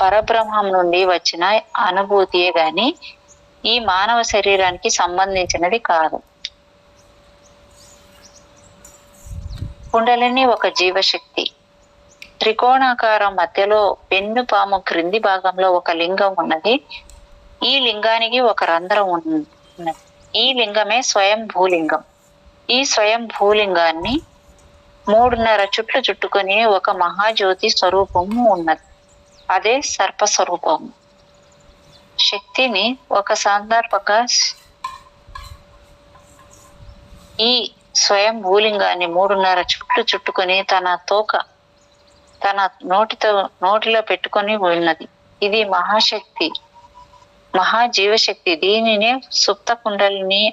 Speaker 2: పరబ్రహ్మం నుండి వచ్చిన అనుభూతియే గాని ఈ మానవ శరీరానికి సంబంధించినది కాదు. కుండలిని ఒక జీవశక్తి. త్రికోణాకారం మధ్యలో వెన్నుపాము క్రింది భాగంలో ఒక లింగం ఉన్నది. ఈ లింగానికి ఒక రంధ్రం ఉన్నది. ఈ లింగమే స్వయం భూలింగం. ఈ స్వయం భూలింగాన్ని 3.5 చుట్లు చుట్టుకొని ఒక మహాజ్యోతి స్వరూపము ఉన్నది. అదే సర్పస్వరూపము. శక్తిని ఒక సందర్భంగా ఈ స్వయం భూలింగాన్ని 3.5 చుట్లు చుట్టుకొని తన నోటిలో పెట్టుకొని ఉన్నది. ఇది మహాశక్తి మహాజీవశక్తి. దీనినే సుప్త కుండలిని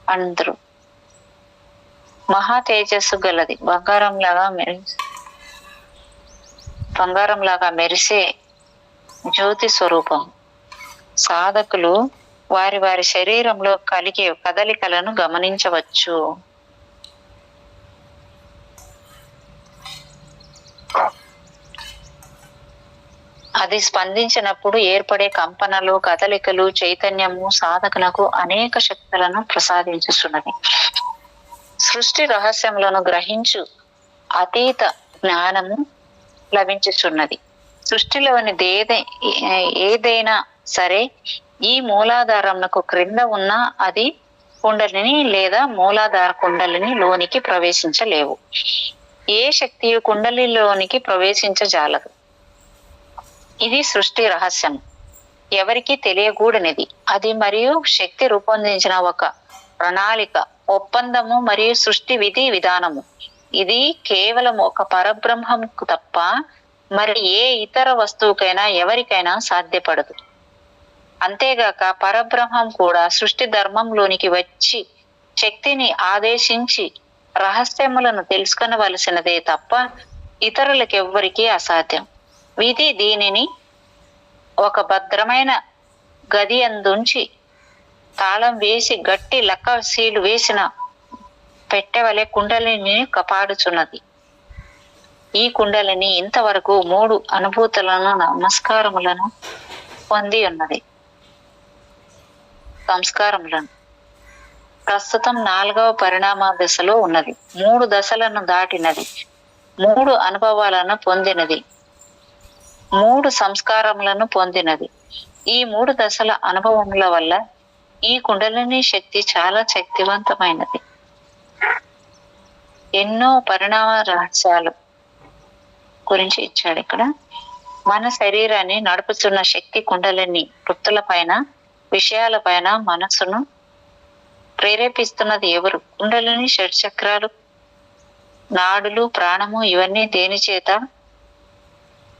Speaker 2: అందరు. మహా తేజస్సు గలది. బంగారంలాగా మెరిసే జ్యోతి స్వరూపం. సాధకులు వారి వారి శరీరంలో కలిగే కదలికలను గమనించవచ్చు. అది స్పందించినప్పుడు ఏర్పడే కంపనలు, కదలికలు, చైతన్యము సాధకునకు అనేక శక్తులను ప్రసాదించుచున్నది. సృష్టి రహస్యములను గ్రహించు అతీత జ్ఞానము లభించుచున్నది. సృష్టిలోని ఏదైనా సరే ఈ మూలాధారమునకు క్రింద ఉన్న అది కుండలిని లేదా మూలాధార కుండలిని లోనికి ప్రవేశించలేవు. ఏ శక్తియు కుండలిలోనికి ప్రవేశించజాలదు. ఇది సృష్టి రహస్యం, ఎవరికి తెలియకూడనిది. అది మరియు శక్తి రూపొందించిన ఒక ప్రణాళిక, ఒప్పందము మరియు సృష్టి విధి విధానము. ఇది కేవలం ఒక పరబ్రహ్మకు తప్ప మరి ఏ ఇతర వస్తువుకైనా ఎవరికైనా సాధ్యపడదు. అంతేగాక పరబ్రహ్మం కూడా సృష్టి ధర్మంలోనికి వచ్చి శక్తిని ఆదేశించి రహస్యములను తెలుసుకొనవలసినదే తప్ప ఇతరులకెవ్వరికీ అసాధ్యం. విధి దీనిని ఒక భద్రమైన గది అందుంచి తాళం వేసి గట్టి లక్క సీలు వేసిన పెట్టెవలే కుండలిని కాపాడుచున్నది. ఈ కుండలిని ఇంతవరకు 3 అనుభూతులను, నమస్కారములను పొంది ఉన్నది. సంస్కారములను ప్రస్తుతం 4వ పరిణామ దశలో ఉన్నది. 3 దశలను దాటినది. 3 అనుభవాలను పొందినది. 3 సంస్కారములను పొందినది. ఈ 3 దశల అనుభవముల వల్ల ఈ కుండలిని శక్తి చాలా శక్తివంతమైనది. ఎన్నో పరిణామ రహస్యాలు గురించి ఇచ్చాడు ఇక్కడ. మన శరీరాన్ని నడుపుతున్న శక్తి కుండలిని వృత్తులపైన, విషయాలపైన మనసును ప్రేరేపిస్తున్నది ఎవరు? కుండలిని షట్చక్రాలు, నాడులు, ప్రాణము ఇవన్నీ దేని చేత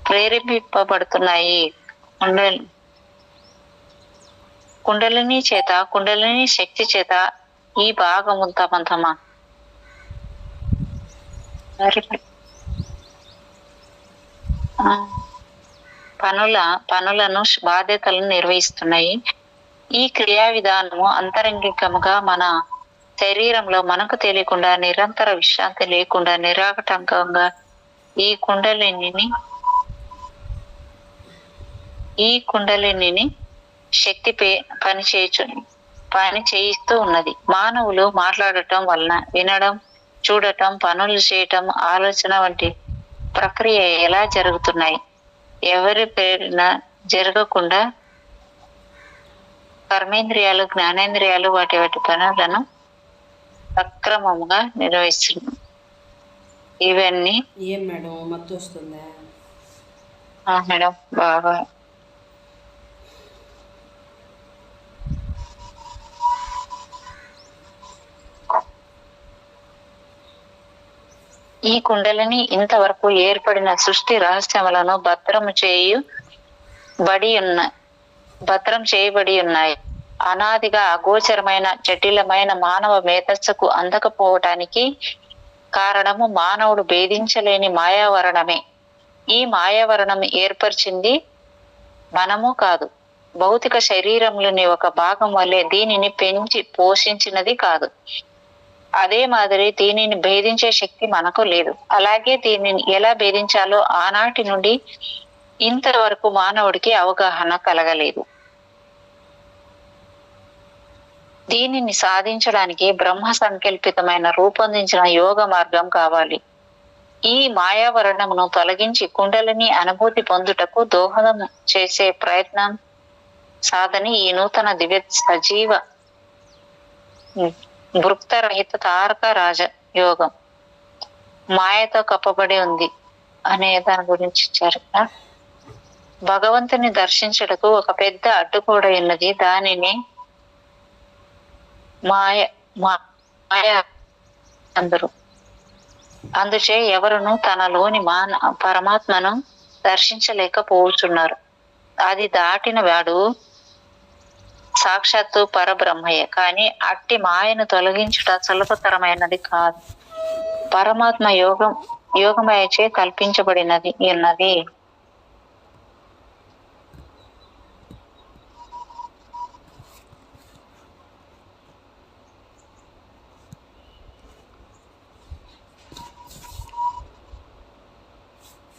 Speaker 2: ప్రేరేపింపబడుతున్నాయి? కుండలిని చేత, కుండలిని శక్తి చేత. ఈ భాగము తమ పనులను, బాధ్యతలను నిర్వహిస్తున్నాయి. ఈ క్రియా విధానము అంతరంగికముగా మన శరీరంలో మనకు తెలియకుండా నిరంతర విశ్రాంతి లేకుండా నిరాటంకంగా ఈ కుండలిని శక్తి పని చేయిస్తూ ఉన్నది. మానవులు మాట్లాడటం వలన, వినడం, చూడటం, పనులు చేయటం, ఆలోచన వంటి ప్రక్రియ ఎలా జరుగుతున్నాయి? ఎవరి ప్రేరణ జరగకుండా కర్మేంద్రియాలు, జ్ఞానేంద్రియాలు వాటి పనులను సక్రమంగా నిర్వహిస్తున్నాయి. ఇవన్నీ
Speaker 1: ఏం మేడం మత్తు వస్తుందా?
Speaker 2: మేడం బాగా ఈ కుండలిని ఇంతవరకు ఏర్పడిన సృష్టి రహస్యములను భద్రం చేయబడి ఉన్నాయి. అనాదిగా అగోచరమైన జటిలమైన మానవ మేధస్సుకు అందకపోవటానికి కారణము మానవుడు భేదించలేని మాయావరణమే. ఈ మాయావరణం ఏర్పరిచింది మనము కాదు. భౌతిక శరీరంలోని ఒక భాగం వల్లే దీనిని పెంచి పోషించినది కాదు. అదే మాదిరి దీనిని భేదించే శక్తి మనకు లేదు. అలాగే దీనిని ఎలా భేదించాలో ఆనాటి నుండి ఇంతవరకు మానవుడికి అవగాహన కలగలేదు. దీనిని సాధించడానికి బ్రహ్మ సంకల్పితమైన రూపొందించిన యోగ మార్గం కావాలి. ఈ మాయావరణమును తొలగించి కుండలిని అనుభూతి పొందుటకు దోహదం చేసే ప్రయత్నం సాధన ఈ నూతన దివ్య సజీవ భృక్తరహిత తారక రాజ యోగం. మాయతో కప్పబడి ఉంది అనే దాని గురించి ఇచ్చారు. భగవంతుని దర్శించటకు ఒక పెద్ద అడ్డు కూడా ఉన్నది. దానిని మాయ అందరూ. అందుచే ఎవరును తనలోని పరమాత్మను దర్శించలేకపోతున్నారు. అది దాటిన వాడు సాక్షాత్తు పరబ్రహ్మయే. కానీ అట్టి మాయను తొలగించుట సులభతరమైనది కాదు. పరమాత్మ యోగమయచే కల్పించబడినది ఉన్నది.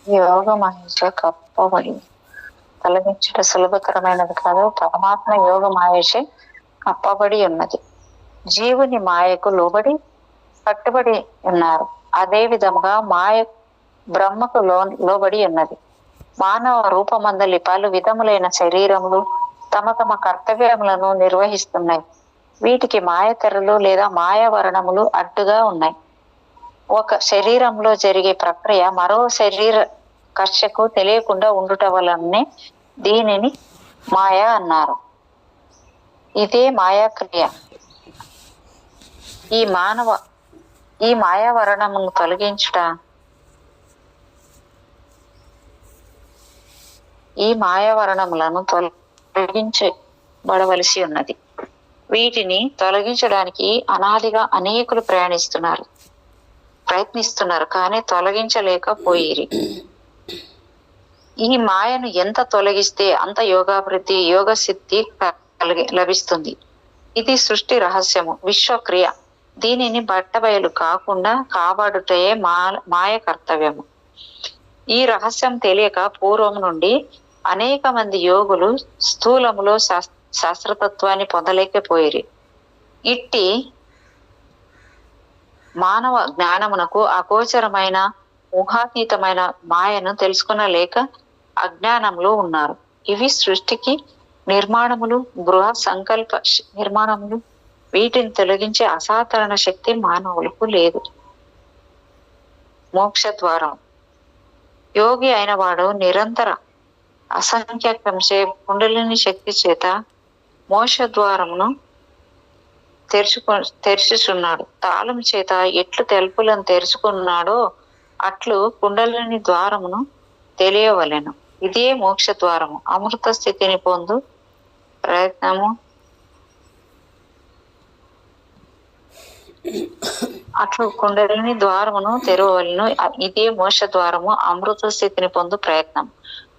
Speaker 2: యోగమయచే కప్పబడి తొలగించుట సులభతరమైనది కాదు. పరమాత్మ యోగమాయచే కప్పబడి ఉన్నది. జీవుని మాయకు లోబడి కట్టుబడి ఉన్నారు. అదే విధముగా మాయ బ్రహ్మకు లోబడి ఉన్నది. మానవ రూపమందలి పలు విధములైన శరీరములు తమ తమ కర్తవ్యములను నిర్వహిస్తున్నాయి. వీటికి మాయ తెరలు లేదా మాయావరణములు అడ్డుగా ఉన్నాయి. ఒక శరీరంలో జరిగే ప్రక్రియ మరో శరీర కర్షకు తెలియకుండా ఉండుట వలనే దీనిని మాయ అన్నారు. ఇదే మాయాక్రియ. ఈ మాయావరణమును తొలగించుట ఈ మాయావరణములను తొలగించబడవలసి ఉన్నది. వీటిని తొలగించడానికి అనాదిగా అనేకులు ప్రయత్నిస్తున్నారు, కానీ తొలగించలేకపోయిరి. ఈ మాయను ఎంత తొలగిస్తే అంత యోగాభివృద్ధి, యోగ సిద్ధి లభిస్తుంది. ఇది సృష్టి రహస్యము, విశ్వక్రియ. దీనిని బట్టబయలు కాకుండా కాపాడుటయే మాయ కర్తవ్యము. ఈ రహస్యం తెలియక పూర్వం నుండి అనేక మంది యోగులు స్థూలములో శాస్త్రతత్వాన్ని పొందలేకపోయిరి. ఇట్టి మానవ జ్ఞానమునకు అగోచరమైన ఊహాతీతమైన మాయను తెలుసుకునలేక అజ్ఞానంలో ఉన్నారు. ఇవి సృష్టికి నిర్మాణములు, గృహ సంకల్ప నిర్మాణములు. వీటిని తొలగించే అసాధారణ శక్తి మానవులకు లేదు. మోక్ష ద్వారం. యోగి అయిన వాడు నిరంతర అసంఖ్యాకంచే కుండలిని శక్తి చేత మోక్ష ద్వారమును తెరుచుచున్నాడు. తాళం చేత ఎట్లు తలుపులను తెరుచుకున్నాడో అట్లు కుండలిని ద్వారమును తెలియవలెను. ఇదే మోక్ష ద్వారము. అమృత స్థితిని పొందు ప్రయత్నము. అట్లు కుండలిని ద్వారమును తెరవలను. ఇదే మోక్ష ద్వారము. అమృత స్థితిని పొందు ప్రయత్నం.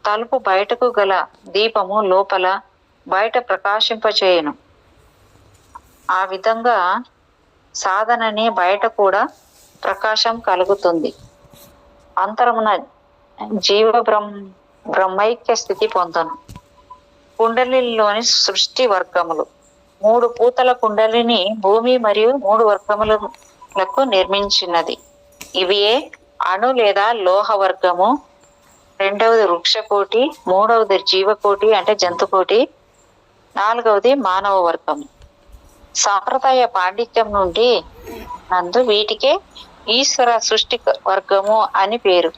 Speaker 2: తలుపు బయటకు గల దీపము లోపల బయట ప్రకాశింపచేయను. ఆ విధంగా సాధనని బయట కూడా ప్రకాశం కలుగుతుంది. అంతరమున జీవ బ్రహ్మైక్య స్థితి పొందను. కుండలిలోని సృష్టి వర్గములు. 3 పూతల కుండలిని భూమి మరియు 3 వర్గములకు నిర్మించినది. ఇవియే అణు లేదా లోహ వర్గము, 2వది వృక్షకోటి, 3వది జీవకోటి అంటే జంతుకోటి, 4వది మానవ వర్గము. సాంప్రదాయ పాండిత్యం నుండి నందు వీటికే ఈశ్వర సృష్టి వర్గము అని పేరు.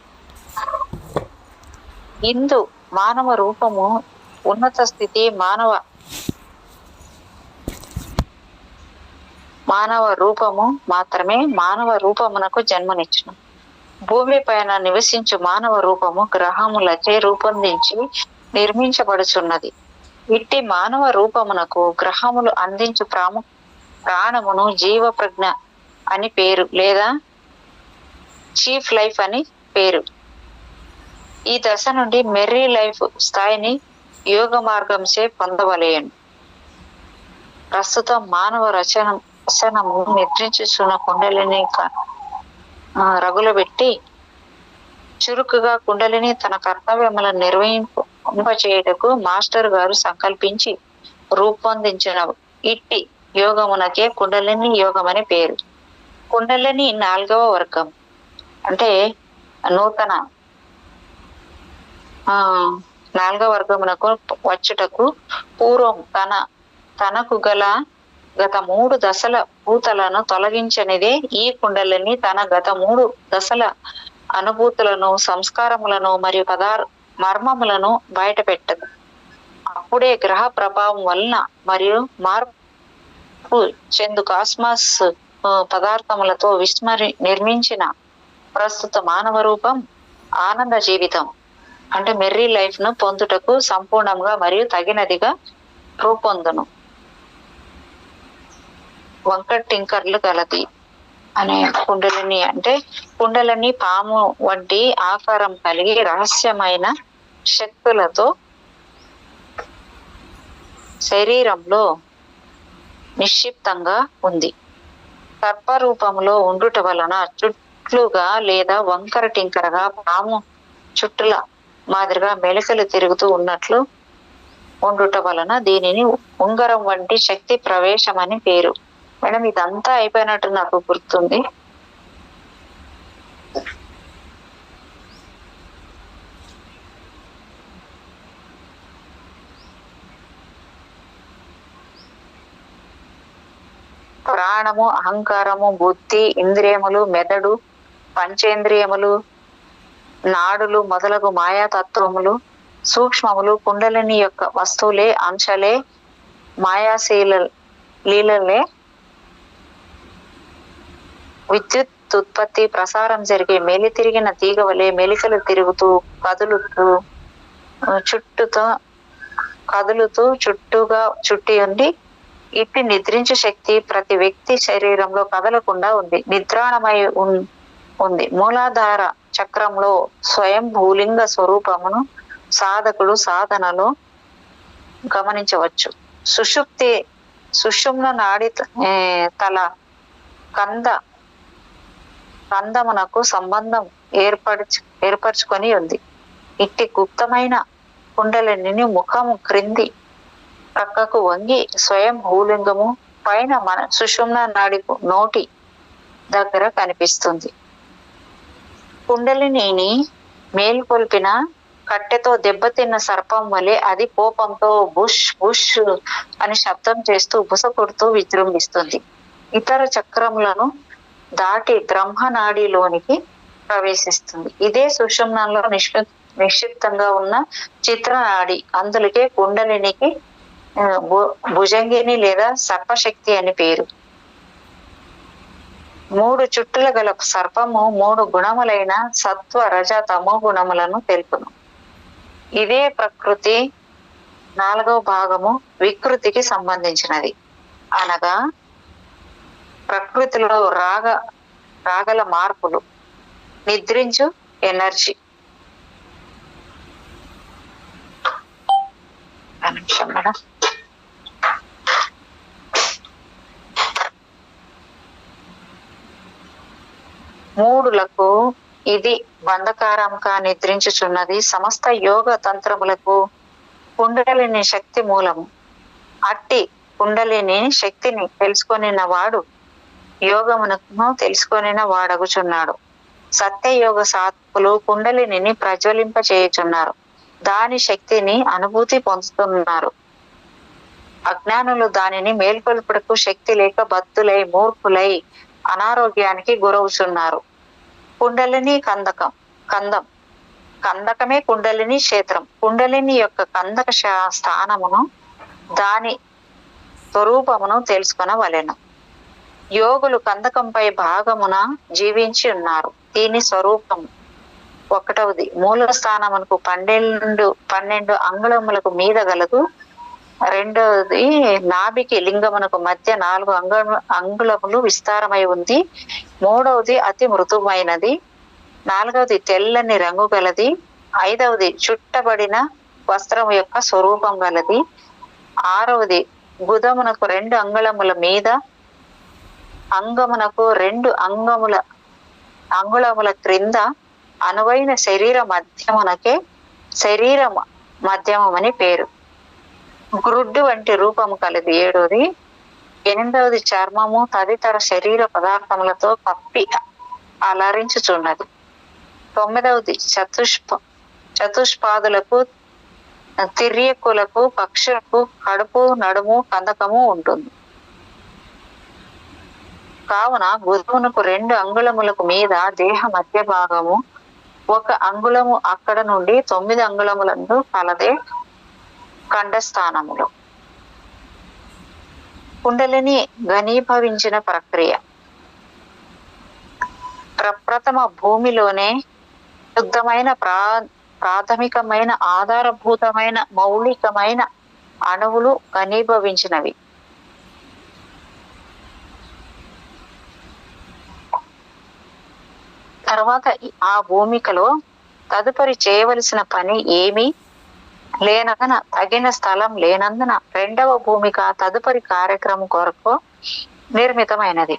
Speaker 2: ఇందు మానవ రూపము ఉన్నత స్థితి. మానవ రూపము మాత్రమే మానవ రూపమునకు జన్మనిచ్చును. భూమి పైన నివసించు మానవ రూపము గ్రహములచే రూపొందించి నిర్మించబడుచున్నది. ఇట్టి మానవ రూపమునకు గ్రహములు అందించు ప్రాణమును జీవ ప్రజ్ఞ అని పేరు, లేదా చీఫ్ లైఫ్ అని పేరు. ఈ దశ నుండి మెర్రీ లైఫ్ స్థాయిని యోగ మార్గంచే పొందవలేను. ప్రస్తుతం మానవ రచనము నిద్రించుచున్న కుండలిని రగులబెట్టి చురుకుగా కుండలిని తన కర్తవ్యములను నిర్వహింపచేయుటకు మాస్టర్ గారు సంకల్పించి రూపొందించిన ఇట్టి యోగమునకే కుండలిని యోగం అని పేరు. కుండలిని 4వ వర్గం అంటే నూతన 4వ వర్గమునకు వచ్చుటకు పూర్వం తనకు గల గత 3 దశల భూతలను తొలగించనిదే ఈ కుండలిని తన గత 3 దశల అనుభూతులను, సంస్కారములను మరియు మర్మములను బయట పెట్టదు. అప్పుడే గ్రహ ప్రభావం వలన మరియు మార్పు చెందు కాస్మస్ పదార్థములతో నిర్మించిన ప్రస్తుత మానవ రూపం ఆనంద జీవితం అంటే మెర్రీ లైఫ్ ను పొందుటకు సంపూర్ణంగా మరియు తగినదిగా రూపొందును. వంకటింకర్లు గలది అనే కుండలిని అంటే కుండలిని పాము వంటి ఆకారం కలిగి రహస్యమైన శక్తులతో శరీరంలో నిక్షిప్తంగా ఉంది. సర్పరూపంలో ఉండుట వలన చుట్లుగా లేదా వంకర టింకరగా పాము చుట్టుల మాదిరిగా మెలికలు తిరుగుతూ ఉన్నట్లు ఉండుట వలన దీనిని ఉంగరం వంటి శక్తి ప్రవేశం అని పేరు. మేడం ఇదంతా అయిపోయినట్టు నాకు గుర్తుంది. ప్రాణము, అహంకారము, బుద్ధి, ఇంద్రియములు, మెదడు, పంచేంద్రియములు, నాడులు మొదలగు మాయాతత్వములు, సూక్ష్మములు కుండలిని యొక్క వస్తువులే, అంశలే, మాయాశీల లీలలే విద్యుత్ ఉత్పత్తి ప్రసారం జరిగే మెలితిరిగిన తీగ వలె మెలికలు తిరుగుతూ కదులుతూ చుట్టూగా చుట్టి ఉండి ఇట్టి నిద్రించే శక్తి ప్రతి వ్యక్తి శరీరంలో కదలకుండా ఉంది, నిద్రాణమై ఉంది. మూలాధార చక్రంలో స్వయం భూలింగ స్వరూపమును సాధకుడు సాధనలో గమనించవచ్చు. సుషుమ్న నాడి తల కందమునకు సంబంధం ఏర్పరచుకొని ఉంది. ఇట్టి గుప్తమైన కుండలిని ముఖము క్రింది ప్రక్కకు వంగి స్వయం భూలింగము పైన మన సుషుమ్న నాడి నోటి దగ్గర కనిపిస్తుంది. కుండలిని మేల్కొల్పిన కట్టెతో దెబ్బతిన్న సర్పం వలె అది కోపంతో బుష్ బుష్ అని శబ్దం చేస్తూ బుస కొడుతూ విజృంభిస్తుంది. ఇతర చక్రములను దాటి బ్రహ్మనాడిలోనికి ప్రవేశిస్తుంది. ఇదే సుషుమ్నంలో నిక్షిప్తంగా ఉన్న చిత్రనాడి. అందులకే కుండలినికి భుజంగిని లేదా సర్పశక్తి అని పేరు. 3 చుట్టుల గల సర్పము 3 గుణములైన సత్వ, రజ, తమో గుణములను తెలుపును. ఇదే ప్రకృతి 4వ భాగము వికృతికి సంబంధించినది. అనగా ప్రకృతిలో రాగల మార్పులు, నిద్రించు ఎనర్జీ. మేడం మూడులకు ఇది బంధకారంగా నిద్రించుచున్నది. సమస్త యోగ తంత్రములకు కుండలిని శక్తి మూలము. అట్టి కుండలిని శక్తిని తెలుసుకొనిన వాడు యోగమును తెలుసుకొనిన వాడగుచున్నాడు. సత్యయోగ సాధకులు కుండలిని ప్రజ్వలింప చేయుచున్నారు, దాని శక్తిని అనుభూతి పొందుతున్నారు. అజ్ఞానులు దానిని మేల్కొల్పుటకు శక్తి లేక బద్ధులై మూర్ఖులై అనారోగ్యానికి గురవుచున్నారు. కుండలిని కందకమే కుండలిని క్షేత్రం. కుండలిని యొక్క కందక స్థానమును దాని స్వరూపమును తెలుసుకొనవలెను. యోగులు కందకంపై భాగమున జీవించి ఉన్నారు. దీని స్వరూపము 1వది మూల స్థానమునకు 12 అంగుళములకు మీద గలదు. 2వది నాభికి లింగమునకు మధ్య 4 అంగుళములు విస్తారమై ఉంది. 3వది అతి మృదువైనది. 4వది తెల్లని రంగు గలది. 5వది చుట్టబడిన వస్త్రము యొక్క స్వరూపం గలది. 6వది గుదమునకు 2 అంగుళముల మీద, అంగమునకు 2 అంగుళముల క్రింద అనువైన శరీర మధ్యమునకే శరీర మధ్యమని పేరు. గ్రుడ్డు వంటి రూపము కలది. 7వది. 8వది చర్మము తదితర శరీర పదార్థములతో కప్పి అలరించుచున్నది. 9వది చతుష్పాదులకు, తిర్యకులకు, పక్షులకు కడుపు, నడుము, కందకము ఉంటుంది. కావున గుదమునకు 2 అంగుళములకు మీద దేహ మధ్య భాగము, 1 అంగుళము అక్కడ నుండి 9 అంగుళములందు కలదే కంఠస్థానములు. కుండలిని ఘనీభవించిన ప్రక్రియ. ప్రప్రథమ భూమిలోనే శుద్ధమైన ప్రాథమికమైన ఆధారభూతమైన మౌలికమైన అణువులు ఘనీభవించినవి. తర్వాత ఆ భూమికలో తదుపరి చేయవలసిన పని ఏమీ లేనందున, తగిన స్థలం లేనందున రెండవ భూమిక తదుపరి కార్యక్రమం కొరకు నిర్మితమైనది.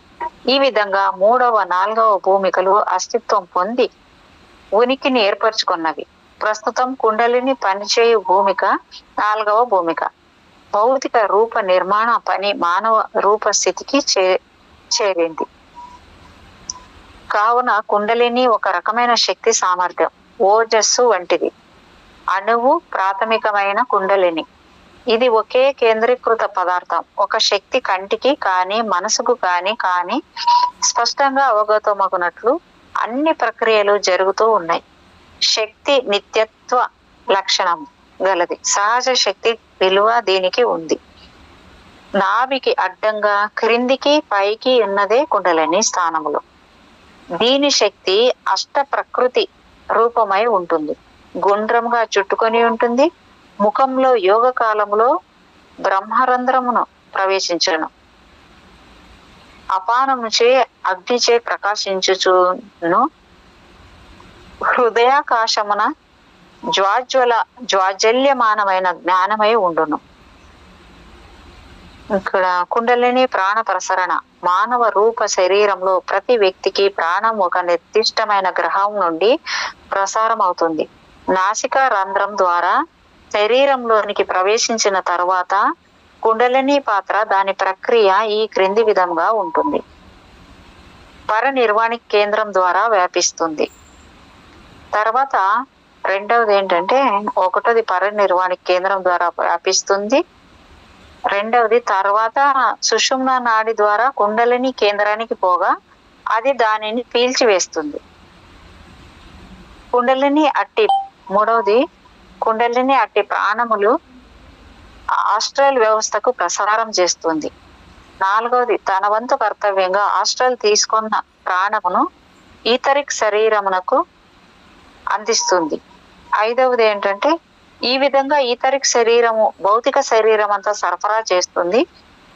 Speaker 2: ఈ విధంగా మూడవ, నాలుగవ భూమికలు అస్తిత్వం పొంది ఉనికిని ఏర్పరచుకున్నవి. ప్రస్తుతం కుండలిని పనిచేయు భూమిక నాలుగవ భూమిక. భౌతిక రూప నిర్మాణ పని మానవ రూప స్థితికి చేరింది. కావున కుండలిని ఒక రకమైన శక్తి సామర్థ్యం, ఓజస్సు వంటిది. అణువు ప్రాథమికమైన కుండలిని. ఇది ఒకే కేంద్రీకృత పదార్థం. ఒక శక్తి కంటికి కానీ మనసుకు కానీ స్పష్టంగా అవగతమగునట్లు అన్ని ప్రక్రియలు జరుగుతూ ఉన్నాయి. శక్తి నిత్యత్వ లక్షణం గలది. సహజ శక్తి విలువ దీనికి ఉంది. నాభికి అడ్డంగా క్రిందికి పైకి ఉన్నదే కుండలిని స్థానములో. దీని శక్తి అష్ట ప్రకృతి రూపమై ఉంటుంది. గుండ్రంగా చుట్టుకొని ఉంటుంది. ముఖంలో యోగ కాలంలో బ్రహ్మరంధ్రమును ప్రవేశించను. అపానముచే అగ్నిచే ప్రకాశించుచును. హృదయాకాశమున జ్వాజల్యమానమైన జ్ఞానమై ఉండును. ఇక్కడ కుండలిని ప్రాణ ప్రసరణ. మానవ రూప శరీరంలో ప్రతి వ్యక్తికి ప్రాణం ఒక నిర్దిష్టమైన గ్రహం నుండి ప్రసారం అవుతుంది. నాసికా రంధ్రం ద్వారా శరీరంలోనికి ప్రవేశించిన తర్వాత కుండలిని పాత్ర, దాని ప్రక్రియ ఈ క్రింది విధంగా ఉంటుంది. పరనిర్వాణిక కేంద్రం ద్వారా వ్యాపిస్తుంది. తర్వాత రెండవది ఏంటంటే, ఒకటోది పరనిర్వాణిక కేంద్రం ద్వారా వ్యాపిస్తుంది. రెండవది తర్వాత సుషుమ్నా నాడి ద్వారా కుండలిని కేంద్రానికి పోగా అది దానిని పీల్చివేస్తుంది. మూడవది కుండలిని అట్టి ప్రాణములు ఆస్ట్రల్ వ్యవస్థకు ప్రసారం చేస్తుంది. నాలుగవది తన వంతు కర్తవ్యంగా ఆస్ట్రల్ తీసుకున్న ప్రాణమును ఈథరిక్ శరీరమునకు అందిస్తుంది. ఐదవది ఏంటంటే, ఈ విధంగా ఈథరిక్ శరీరము భౌతిక శరీరం అంతా సరఫరా చేస్తుంది.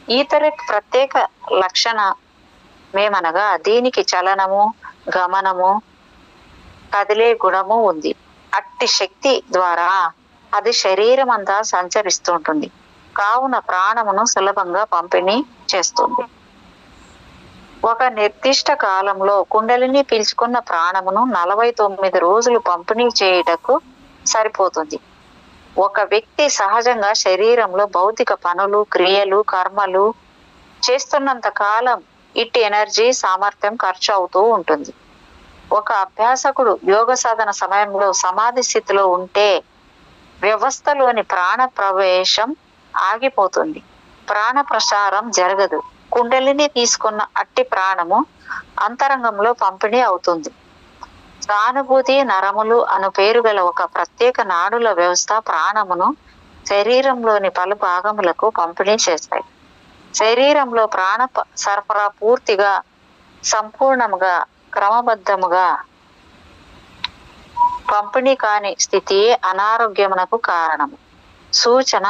Speaker 2: ఈథరిక్ ప్రత్యేక లక్షణమేమనగా దీనికి చలనము, గమనము, కదిలే గుణము ఉంది. అట్టి శక్తి ద్వారా అది శరీరం అంతా సంచరిస్తుంటుంది. కావున ప్రాణమును సులభంగా పంపిణీ చేస్తుంది. ఒక నిర్దిష్ట కాలంలో కుండలిని పీల్చుకున్న ప్రాణమును 49 రోజులు పంపిణీ చేయుటకు సరిపోతుంది. ఒక వ్యక్తి సహజంగా శరీరంలో భౌతిక పనులు, క్రియలు, కర్మలు చేస్తున్నంత కాలం ఇట్టి ఎనర్జీ సామర్థ్యం ఖర్చు అవుతూ ఉంటుంది. ఒక అభ్యాసకుడు యోగ సాధన సమయంలో సమాధి స్థితిలో ఉంటే వ్యవస్థలోని ప్రాణ ప్రవేశం ఆగిపోతుంది. ప్రాణ ప్రసారం జరగదు. కుండలిని తీసుకున్న అట్టి ప్రాణము అంతరంగంలో పంపిణీ అవుతుంది. సానుభూతి నరములు అను పేరు గల ఒక ప్రత్యేక నాడుల వ్యవస్థ ప్రాణమును శరీరంలోని పలు భాగములకు పంపిణీ చేస్తాయి. శరీరంలో ప్రాణ సరఫరా పూర్తిగా, సంపూర్ణముగా, క్రమబద్ధముగా పంపిణీ కాని స్థితి అనారోగ్యమునకు కారణము. సూచన: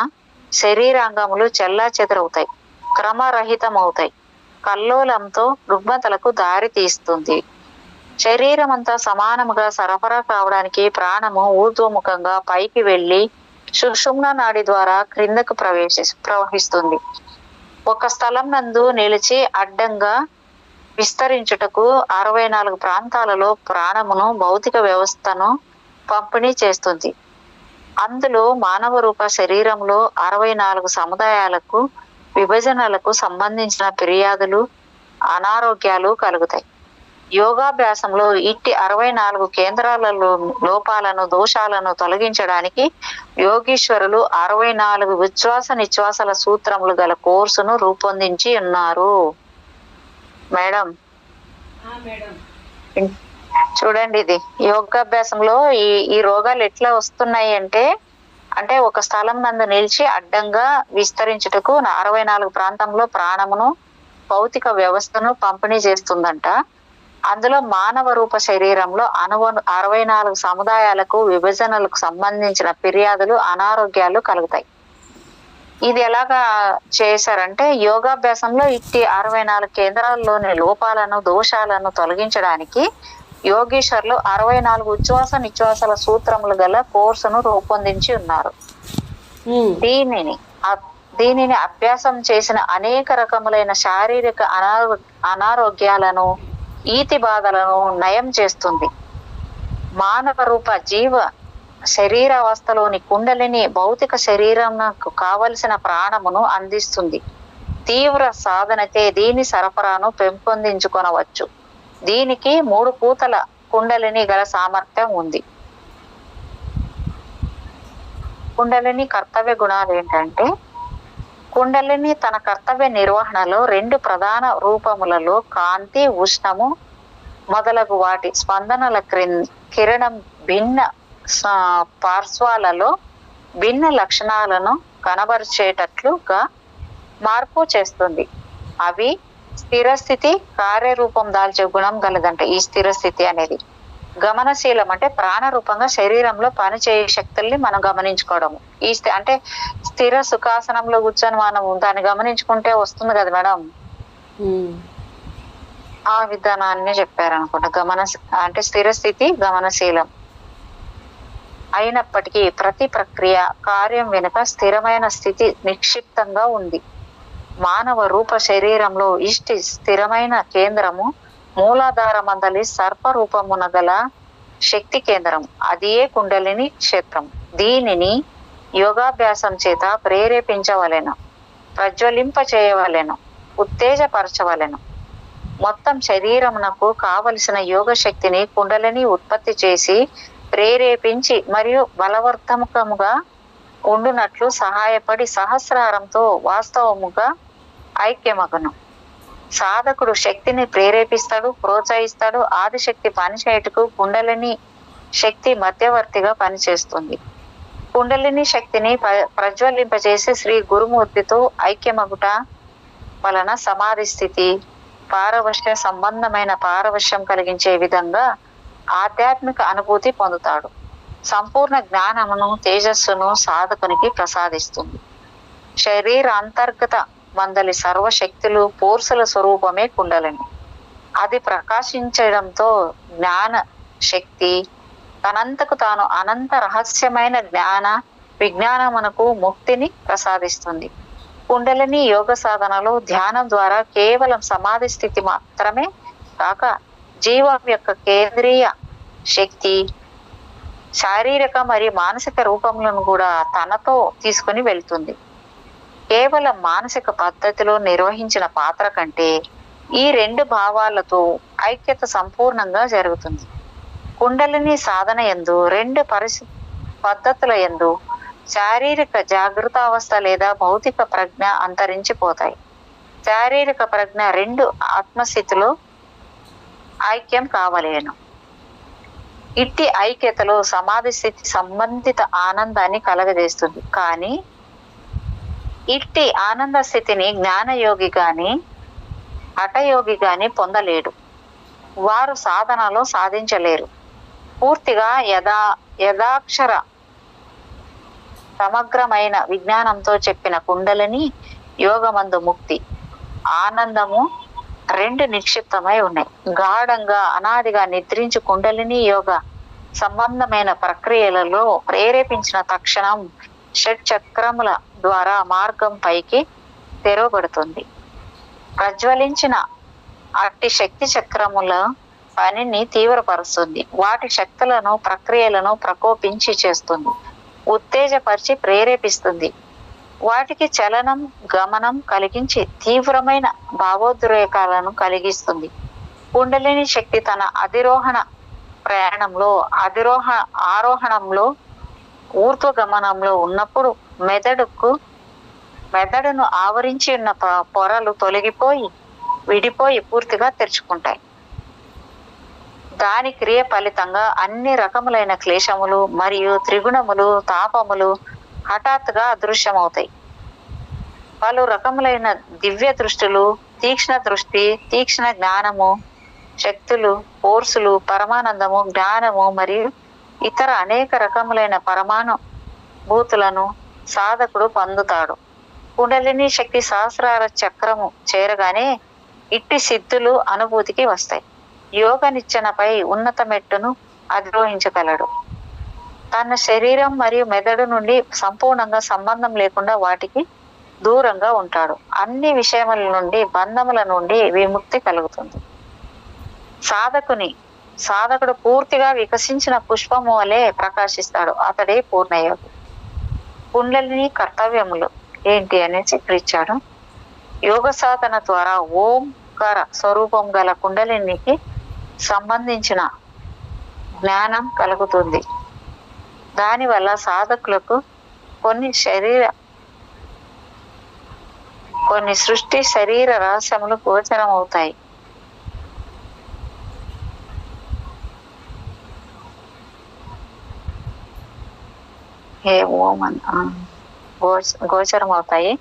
Speaker 2: శరీరాంగములు చెల్లాచెదరవుతాయి, క్రమరహితమవుతాయి. కల్లోలంతో రుగ్మతలకు దారి తీస్తుంది. శరీరం అంతా సమానముగా సరఫరా కావడానికి ప్రాణము ఊర్ధ్వముఖంగా పైకి వెళ్లి సుషుమ్నా నాడి ద్వారా క్రిందకు ప్రవహిస్తుంది. ఒక స్థలం నందు నిలిచి అడ్డంగా విస్తరించుటకు 64 ప్రాంతాలలో ప్రాణమును భౌతిక వ్యవస్థను పంపిణీ చేస్తుంది. అందులో మానవ రూప శరీరంలో 64 సముదాయాలకు, విభజనలకు సంబంధించిన ఫిర్యాదులు, అనారోగ్యాలు కలుగుతాయి. యోగాభ్యాసంలో ఇట్టి 64 కేంద్రాలలో లోపాలను, దోషాలను తొలగించడానికి యోగీశ్వరులు 64 ఉచ్ఛ్వాస నిశ్వాసాల సూత్రములు గల కోర్సును రూపొందించి ఉన్నారు. మేడం చూడండి, ఇది యోగాభ్యాసంలో ఈ రోగాలు ఎట్లా వస్తున్నాయి అంటే ఒక స్థలం నందు నిలిచి అడ్డంగా విస్తరించుటకు 64 ప్రాంతంలో ప్రాణమును భౌతిక వ్యవస్థను పంపిణీ చేస్తుందంట. అందులో మానవ రూప శరీరంలో 64 సముదాయాలకు విభజనలకు సంబంధించిన ఫిర్యాదులు, అనారోగ్యాలు కలుగుతాయి. ఇది ఎలాగా చేశారంటే యోగాభ్యాసంలో ఇట్టి 64 కేంద్రాల్లోని లోపాలను, దోషాలను తొలగించడానికి యోగేశ్వర్లు 64 ఉచ్ఛ్వాస నిశ్వాసాల సూత్రములు గల కోర్సును రూపొందించి ఉన్నారు. దీనిని అభ్యాసం చేసిన అనేక రకములైన శారీరక అనారోగ్యాలను, ఈతి బాధలను నయం చేస్తుంది. మానవ రూప జీవ శరీరావస్థలోని కుండలిని భౌతిక శరీరంకు కావలసిన ప్రాణమును అందిస్తుంది. తీవ్ర సాధనతే దీని సరఫరాను పెంపొందించుకొనవచ్చు. దీనికి 3 పూతల కుండలిని గల సామర్థ్యం ఉంది. కుండలిని కర్తవ్య గుణాలు ఏంటంటే, కుండలిని తన కర్తవ్య నిర్వహణలో 2 ప్రధాన రూపములలో కాంతి, ఉష్ణము మొదలగు వాటి స్పందనల కిరణం భిన్న పార్శ్వాలలో భిన్న లక్షణాలను కనబరిచేటట్లుగా మార్పు చేస్తుంది. అవి స్థిరస్థితి, కార్యరూపం దాల్చే గుణం గలదంట. ఈ స్థిరస్థితి అనేది గమనశీలం అంటే ప్రాణరూపంగా శరీరంలో పనిచేయే శక్తుల్ని మనం గమనించుకోవడము. అంటే స్థిర సుఖాసనంలో కూర్చొని మనం దాన్ని గమనించుకుంటే వస్తుంది కదా మేడం, ఆ విధానాన్ని చెప్పారనుకుంటా. అంటే స్థిరస్థితి, గమనశీలం అయినప్పటికీ ప్రతి ప్రక్రియ కార్యం వెనుక స్థిరమైన స్థితి నిక్షిప్తంగా ఉంది. మానవ రూప శరీరంలో ఇష్టి స్థిరమైన కేంద్రము మూలాధార మందలి సర్పరూపమున గల శక్తి కేంద్రం, అదియే కుండలిని క్షేత్రం. దీనిని యోగాభ్యాసం చేత ప్రేరేపించవలెను, ప్రజ్వలింప చేయవలెను, ఉత్తేజపరచవలెను. మొత్తం శరీరమునకు కావలసిన యోగ శక్తిని కుండలిని ఉత్పత్తి చేసి ప్రేరేపించి మరియు బలవర్ధకముగా ఉండునట్లు సహాయపడి సహస్రారంతో వాస్తవముగా ఐక్యమగును. సాధకుడు శక్తిని ప్రేరేపిస్తాడు, ప్రోత్సహిస్తాడు. ఆదిశక్తి పనిచేయుటకు కుండలిని శక్తి మధ్యవర్తిగా పనిచేస్తుంది. కుండలిని శక్తిని ప్రజ్వలింపజేసి శ్రీ గురుమూర్తితో ఐక్యమగుట వలన సమాధి స్థితి, పారవశ్య సంబంధమైన పారవశ్యం కలిగించే విధంగా ఆధ్యాత్మిక అనుభూతి పొందుతాడు. సంపూర్ణ జ్ఞానమును, తేజస్సును సాధకునికి ప్రసాదిస్తుంది. శరీర అంతర్గత మందలి సర్వశక్తులు ఫోర్సుల స్వరూపమే కుండలిని. అది ప్రకాశించడంతో జ్ఞాన శక్తి తనంతకు తాను అనంత రహస్యమైన విజ్ఞానమునకు ముక్తిని ప్రసాదిస్తుంది. కుండలిని యోగ సాధనలో ధ్యానం ద్వారా కేవలం సమాధి స్థితి మాత్రమే కాక జీవం యొక్క కేంద్రీయ శక్తి శారీరక మరియు మానసిక రూపములను కూడా తనతో తీసుకుని వెళ్తుంది. కేవలం మానసిక పద్ధతిలో నిర్వహించిన పాత్ర కంటే ఈ 2 భావాలతో ఐక్యత సంపూర్ణంగా జరుగుతుంది. కుండలిని సాధన యందు 2 పద్ధతుల యందు శారీరక జాగృతావస్థ లేదా భౌతిక ప్రజ్ఞ అంతరించిపోతాయి. శారీరక ప్రజ్ఞ 2 ఆత్మస్థితిలో ఐక్యం కావలేను. ఇట్టి ఐక్యతలో సమాధి స్థితి సంబంధిత ఆనందాన్ని కలగజేస్తుంది. కానీ ఇట్టి ఆనంద స్థితిని జ్ఞానయోగి గాని హఠయోగి గాని పొందలేడు. వారు సాధనలో సాధించలేరు. పూర్తిగా యథాక్షర సమగ్రమైన విజ్ఞానంతో చెప్పిన కుండలిని యోగమందు ముక్తి, ఆనందము 2 నిక్షిప్తమై ఉన్నాయి. గాఢంగా అనాదిగా నిద్రించు కుండలిని యోగ సంబంధమైన ప్రక్రియలలో ప్రేరేపించిన తక్షణం షట్చక్రముల ద్వారా మార్గం పైకి తెరవబడుతుంది. ప్రజ్వలించిన అట్టి శక్తి చక్రముల పనిని తీవ్రపరుస్తుంది. వాటి శక్తులను, ప్రక్రియలను ప్రకోపించి చేస్తుంది, ఉత్తేజపరిచి ప్రేరేపిస్తుంది. వాటికి చలనం, గమనం కలిగించి తీవ్రమైన భావోద్రేకాలను కలిగిస్తుంది. కుండలిని శక్తి తన అధిరోహణ ప్రయాణంలో ఆరోహణంలో ఊర్ధ్వగమనంలో ఉన్నప్పుడు మెదడును ఆవరించి ఉన్న పొరలు తొలగిపోయి విడిపోయి పూర్తిగా తెరుచుకుంటాయి. దాని క్రియ ఫలితంగా అన్ని రకములైన క్లేశములు మరియు త్రిగుణములు, తాపములు హఠాత్తుగా అదృశ్యమవుతాయి. పలు రకములైన దివ్య దృష్టులు, తీక్ష్ణ దృష్టి, తీక్ష్ణ జ్ఞానము, శక్తులు, ఫోర్సులు, పరమానందము, జ్ఞానము మరియు ఇతర అనేక రకములైన పరమాణు భూతులను సాధకుడు పొందుతాడు. కుండలిని శక్తి సహస్రార చక్రము చేరగానే ఇట్టి సిద్ధులు అనుభూతికి వస్తాయి. యోగ నిచ్చెనపై ఉన్నత మెట్టును అధిరోహించగలడు. తన శరీరం మరియు మెదడు నుండి సంపూర్ణంగా సంబంధం లేకుండా వాటికి దూరంగా ఉంటాడు. అన్ని విషయముల నుండి, బంధముల నుండి విముక్తి కలుగుతుంది. సాధకుడు పూర్తిగా వికసించిన పుష్పము వలె ప్రకాశిస్తాడు. అతడే పూర్ణయోగి. కుండలిని కర్తవ్యములు ఏంటి అనేసి ఇక్కడ ఇచ్చాడు. యోగ సాధన ద్వారా ఓంకార స్వరూపం గల కుండలినికి సంబంధించిన జ్ఞానం కలుగుతుంది. దానివల్ల సాధకులకు కొన్ని సృష్టి శరీర రహస్యములు గోచరం అవుతాయి. గోచరం అవుతాయి.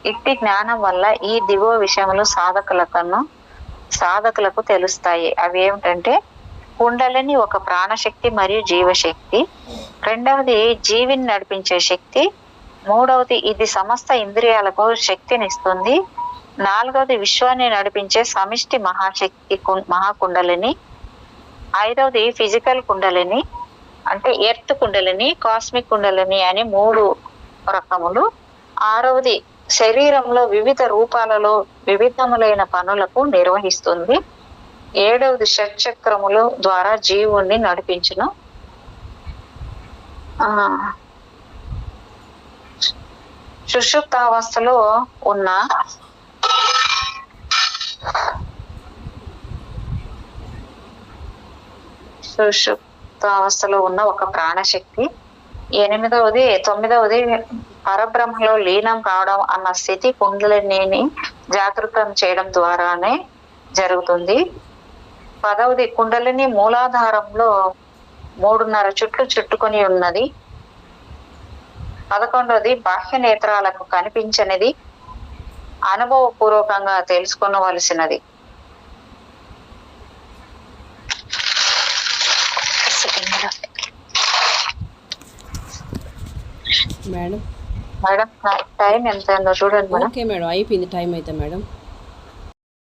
Speaker 2: ఇట్టి జ్ఞానం వల్ల ఈ దిగువ విషయములు సాధకులకు తెలుస్తాయి. అవి ఏమిటంటే, కుండలిని ఒక ప్రాణశక్తి మరియు జీవశక్తి. రెండవది జీవిని నడిపించే శక్తి. మూడవది ఇది సమస్త ఇంద్రియాలకు శక్తినిస్తుంది. నాలుగవది విశ్వాన్ని నడిపించే సమిష్టి మహాశక్తి మహాకుండలిని. ఐదవది ఫిజికల్ కుండలిని అంటే ఎర్త్ కుండలిని, కాస్మిక్ కుండలిని అని 3 రకములు. ఆరవది శరీరంలో వివిధ రూపాలలో వివిధములైన పనులకు నిర్వహిస్తుంది. ఏడవది షట్చక్రములు ద్వారా జీవుణ్ణి నడిపించును. సుషుప్తావస్థలో ఉన్న ఒక ప్రాణశక్తి. 9వది పరబ్రహ్మలో లీనం కావడం అన్న స్థితి కుండలిని జాగృతం చేయడం ద్వారానే జరుగుతుంది. 10వది కుండలిని మూలాధారంలో 3.5 చుట్లు చుట్టుకొని ఉన్నది. 11వది బాహ్య నేత్రాలకు కనిపించనిది, అనుభవపూర్వకంగా తెలుసుకోవలసినది.
Speaker 1: మేడం
Speaker 2: టైం ఎంత ఉందో చూడండి మేడం.
Speaker 1: ఓకే మేడం, అయిపోయింది టైం అయితే మేడం.